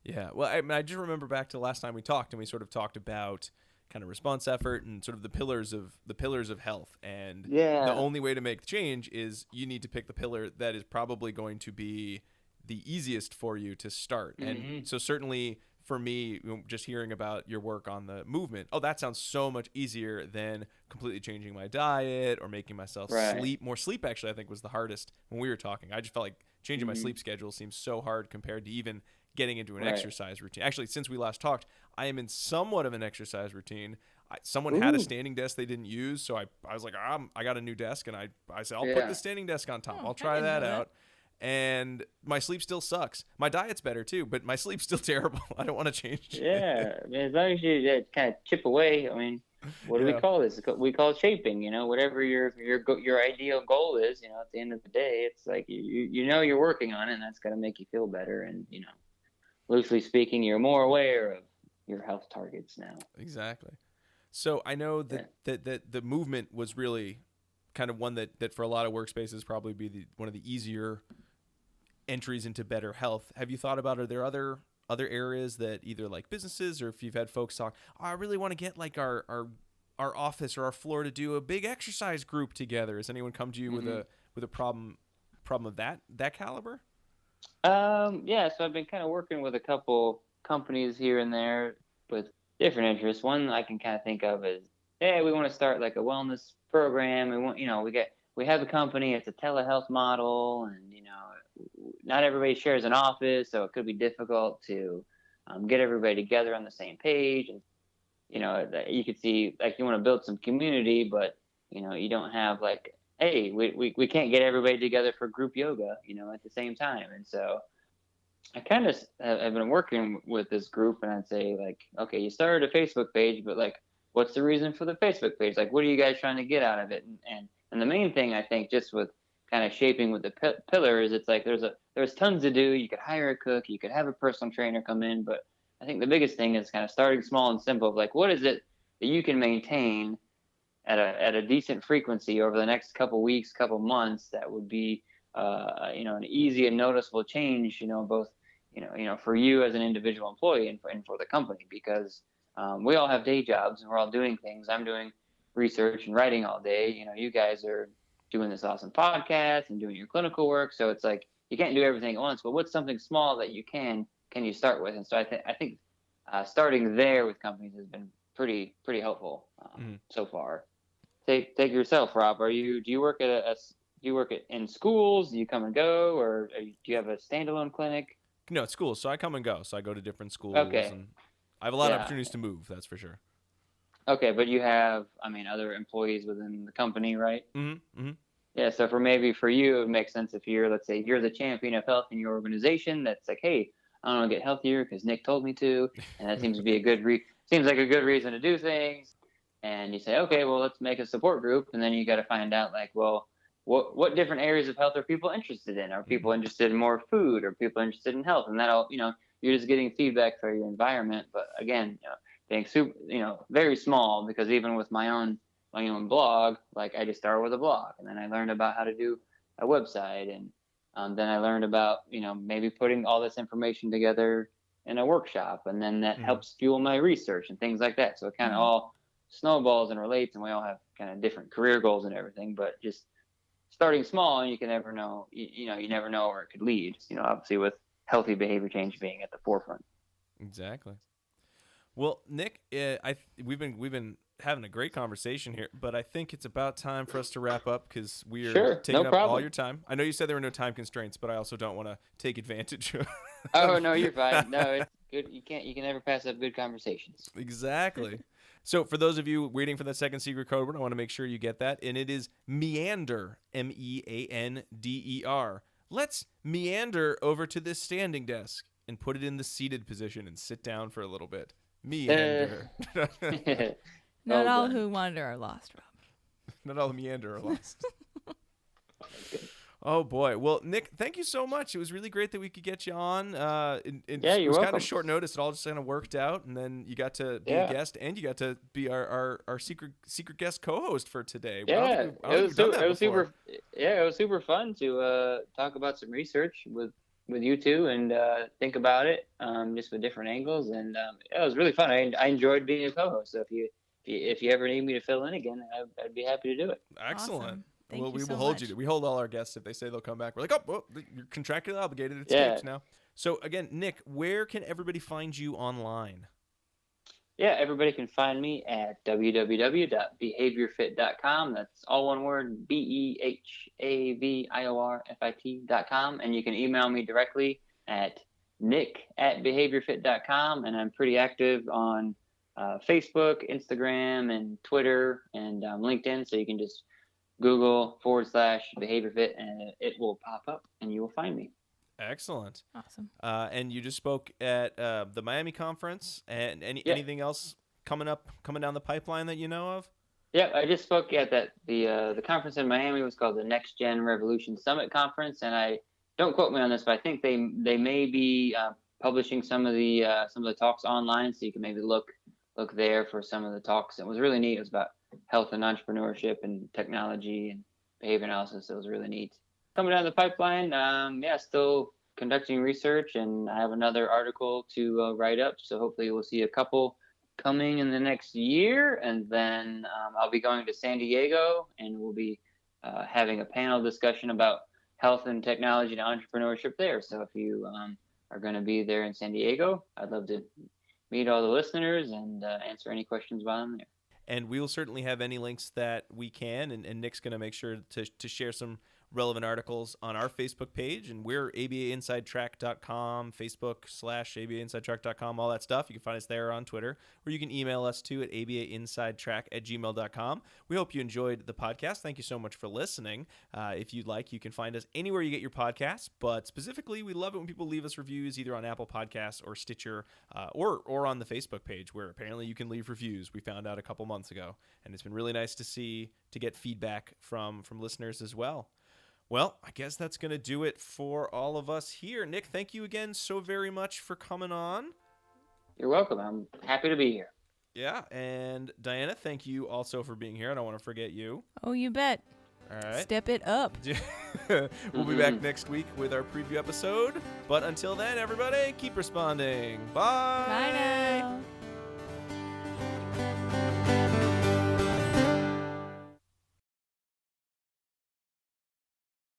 Yeah. Well, I just remember back to the last time we talked, and we sort of talked about kind of response effort and sort of the pillars of health. And the only way to make the change is you need to pick the pillar that is probably going to be the easiest for you to start. Mm-hmm. And so certainly for me, just hearing about your work on the movement, that sounds so much easier than completely changing my diet or making myself sleep. More sleep, actually, I think was the hardest when we were talking. I just felt like changing my sleep schedule seems so hard compared to even getting into an exercise routine. Actually, since we last talked, I am in somewhat of an exercise routine. Someone had a standing desk they didn't use, so I was like, I got a new desk, and I said, I'll put the standing desk on top. I'll try that out. And my sleep still sucks. My diet's better too, but my sleep's still terrible. I don't want to change it. Yeah, I mean, as long as you kind of chip away. I mean, what do we call this? We call it shaping. Whatever your ideal goal is. At the end of the day, it's like you're working on it, and that's got to make you feel better. And loosely speaking, you're more aware of your health targets now. Exactly. So I know that the movement was really kind of one that for a lot of workspaces probably be one of the easier entries into better health. Have you thought about, are there other areas that either like businesses, or if you've had folks talk, I really want to get like our office or our floor to do a big exercise group together. Has anyone come to you with a problem of that caliber? Yeah, so I've been kind of working with a couple companies here and there with different interests. One I can kind of think of is, hey, we want to start like a wellness program. We want, we have a company, it's a telehealth model, and not everybody shares an office, so it could be difficult to get everybody together on the same page. And you could see like you want to build some community, but you don't have like, hey, we can't get everybody together for group yoga, at the same time. And so I kind of have been working with this group, and I'd say like, okay, you started a Facebook page, but like, what's the reason for the Facebook page? Like, what are you guys trying to get out of it? And the main thing I think, just with kind of shaping with the pillars, it's like there's tons to do. You could hire a cook, you could have a personal trainer come in, but I think the biggest thing is kind of starting small and simple. Like, what is it that you can maintain at a decent frequency over the next couple weeks, couple months, that would be an easy and noticeable change, both for you as an individual employee and for the company, because we all have day jobs and we're all doing things. I'm doing research and writing all day. You guys are doing this awesome podcast and doing your clinical work, so it's like you can't do everything at once. But what's something small that you can you start with? And so I think starting there with companies has been pretty helpful so far. Take yourself, Rob. Do you work in schools? Do you come and go, or do you have a standalone clinic? No, it's schools. So I come and go. So I go to different schools. Okay. And I have a lot of opportunities to move. That's for sure. Okay, but you have, other employees within the company, right? Mm-hmm. Mm-hmm. Yeah. So for you, it makes sense if let's say you're the champion of health in your organization. That's like, hey, I want to get healthier because Nick told me to, and that seems to be seems like a good reason to do things. And you say, okay, well, let's make a support group, and then you got to find out, like, well, what different areas of health are people interested in? Are people interested in more food? Are people interested in health? And that'll, you're just getting feedback for your environment. But again, being super, very small, because even with my own blog, like I just started with a blog, and then I learned about how to do a website, and then I learned about, maybe putting all this information together in a workshop, and then that helps fuel my research and things like that. So it kind of all snowballs and relates, and we all have kind of different career goals and everything, but just starting small, and you can never know, you never know where it could lead. Obviously with healthy behavior change being at the forefront. Exactly. Well, Nick, we've been having a great conversation here, but I think it's about time for us to wrap up because we are taking up all your time. I know you said there were no time constraints, but I also don't want to take advantage of. Oh no, you're fine. No, it's good. You can never pass up good conversations. Exactly. So for those of you waiting for that second secret code word, I want to make sure you get that, and it is meander, MEANDER. Let's meander over to this standing desk and put it in the seated position and sit down for a little bit. Meander. Not all who wander are lost, Rob. Not all who meander are lost. Oh, boy. Well, Nick, thank you so much. It was really great that we could get you on. It was kind of short notice. It all just kind of worked out, and then you got to be a guest, and you got to be our secret guest co-host for today. Yeah, it was super fun to talk about some research with you two and think about it just with different angles, and it was really fun. I enjoyed being a co-host. So if you ever need me to fill in again, I'd be happy to do it. Excellent. Awesome. Well, we will hold you. We hold all our guests if they say they'll come back. We're like, oh, well, you're contractually obligated. It's taped now. So again, Nick, where can everybody find you online? Yeah, everybody can find me at www.behaviorfit.com. That's all one word, BehaviorFit.com. And you can email me directly at nick@behaviorfit.com. And I'm pretty active on Facebook, Instagram, and Twitter, and LinkedIn. So you can just Google /BehaviorFit, and it will pop up, and you will find me. Excellent. Awesome. And you just spoke at the Miami conference, and anything else coming down the pipeline that you know of? Yeah, I just spoke at the conference in Miami was called the Next Gen Revolution Summit Conference, and don't quote me on this, but I think they may be publishing some of the talks online, so you can maybe look there for some of the talks. It was really neat. It was about health and entrepreneurship and technology and behavior analysis. It was really neat. Coming down the pipeline, still conducting research, and I have another article to write up. So hopefully we'll see a couple coming in the next year, and then I'll be going to San Diego, and we'll be having a panel discussion about health and technology and entrepreneurship there. So if you are going to be there in San Diego, I'd love to meet all the listeners and answer any questions while I'm there. And we'll certainly have any links that we can, and Nick's going to make sure to share some relevant articles on our Facebook page, and we're abainsidetrack.com, Facebook /abainsidetrack.com, all that stuff. You can find us there on Twitter, or you can email us too at abainsidetrack@gmail.com. We hope you enjoyed the podcast. Thank you so much for listening. If you'd like, you can find us anywhere you get your podcasts, but specifically, we love it when people leave us reviews either on Apple Podcasts or Stitcher, or on the Facebook page, where apparently you can leave reviews. We found out a couple months ago, and it's been really nice to get feedback from listeners as well. Well, I guess that's going to do it for all of us here. Nick, thank you again so very much for coming on. You're welcome. I'm happy to be here. Yeah, and Diana, thank you also for being here. I don't want to forget you. Oh, you bet. All right. Step it up. We'll be back next week with our preview episode. But until then, everybody, keep responding. Bye. Bye.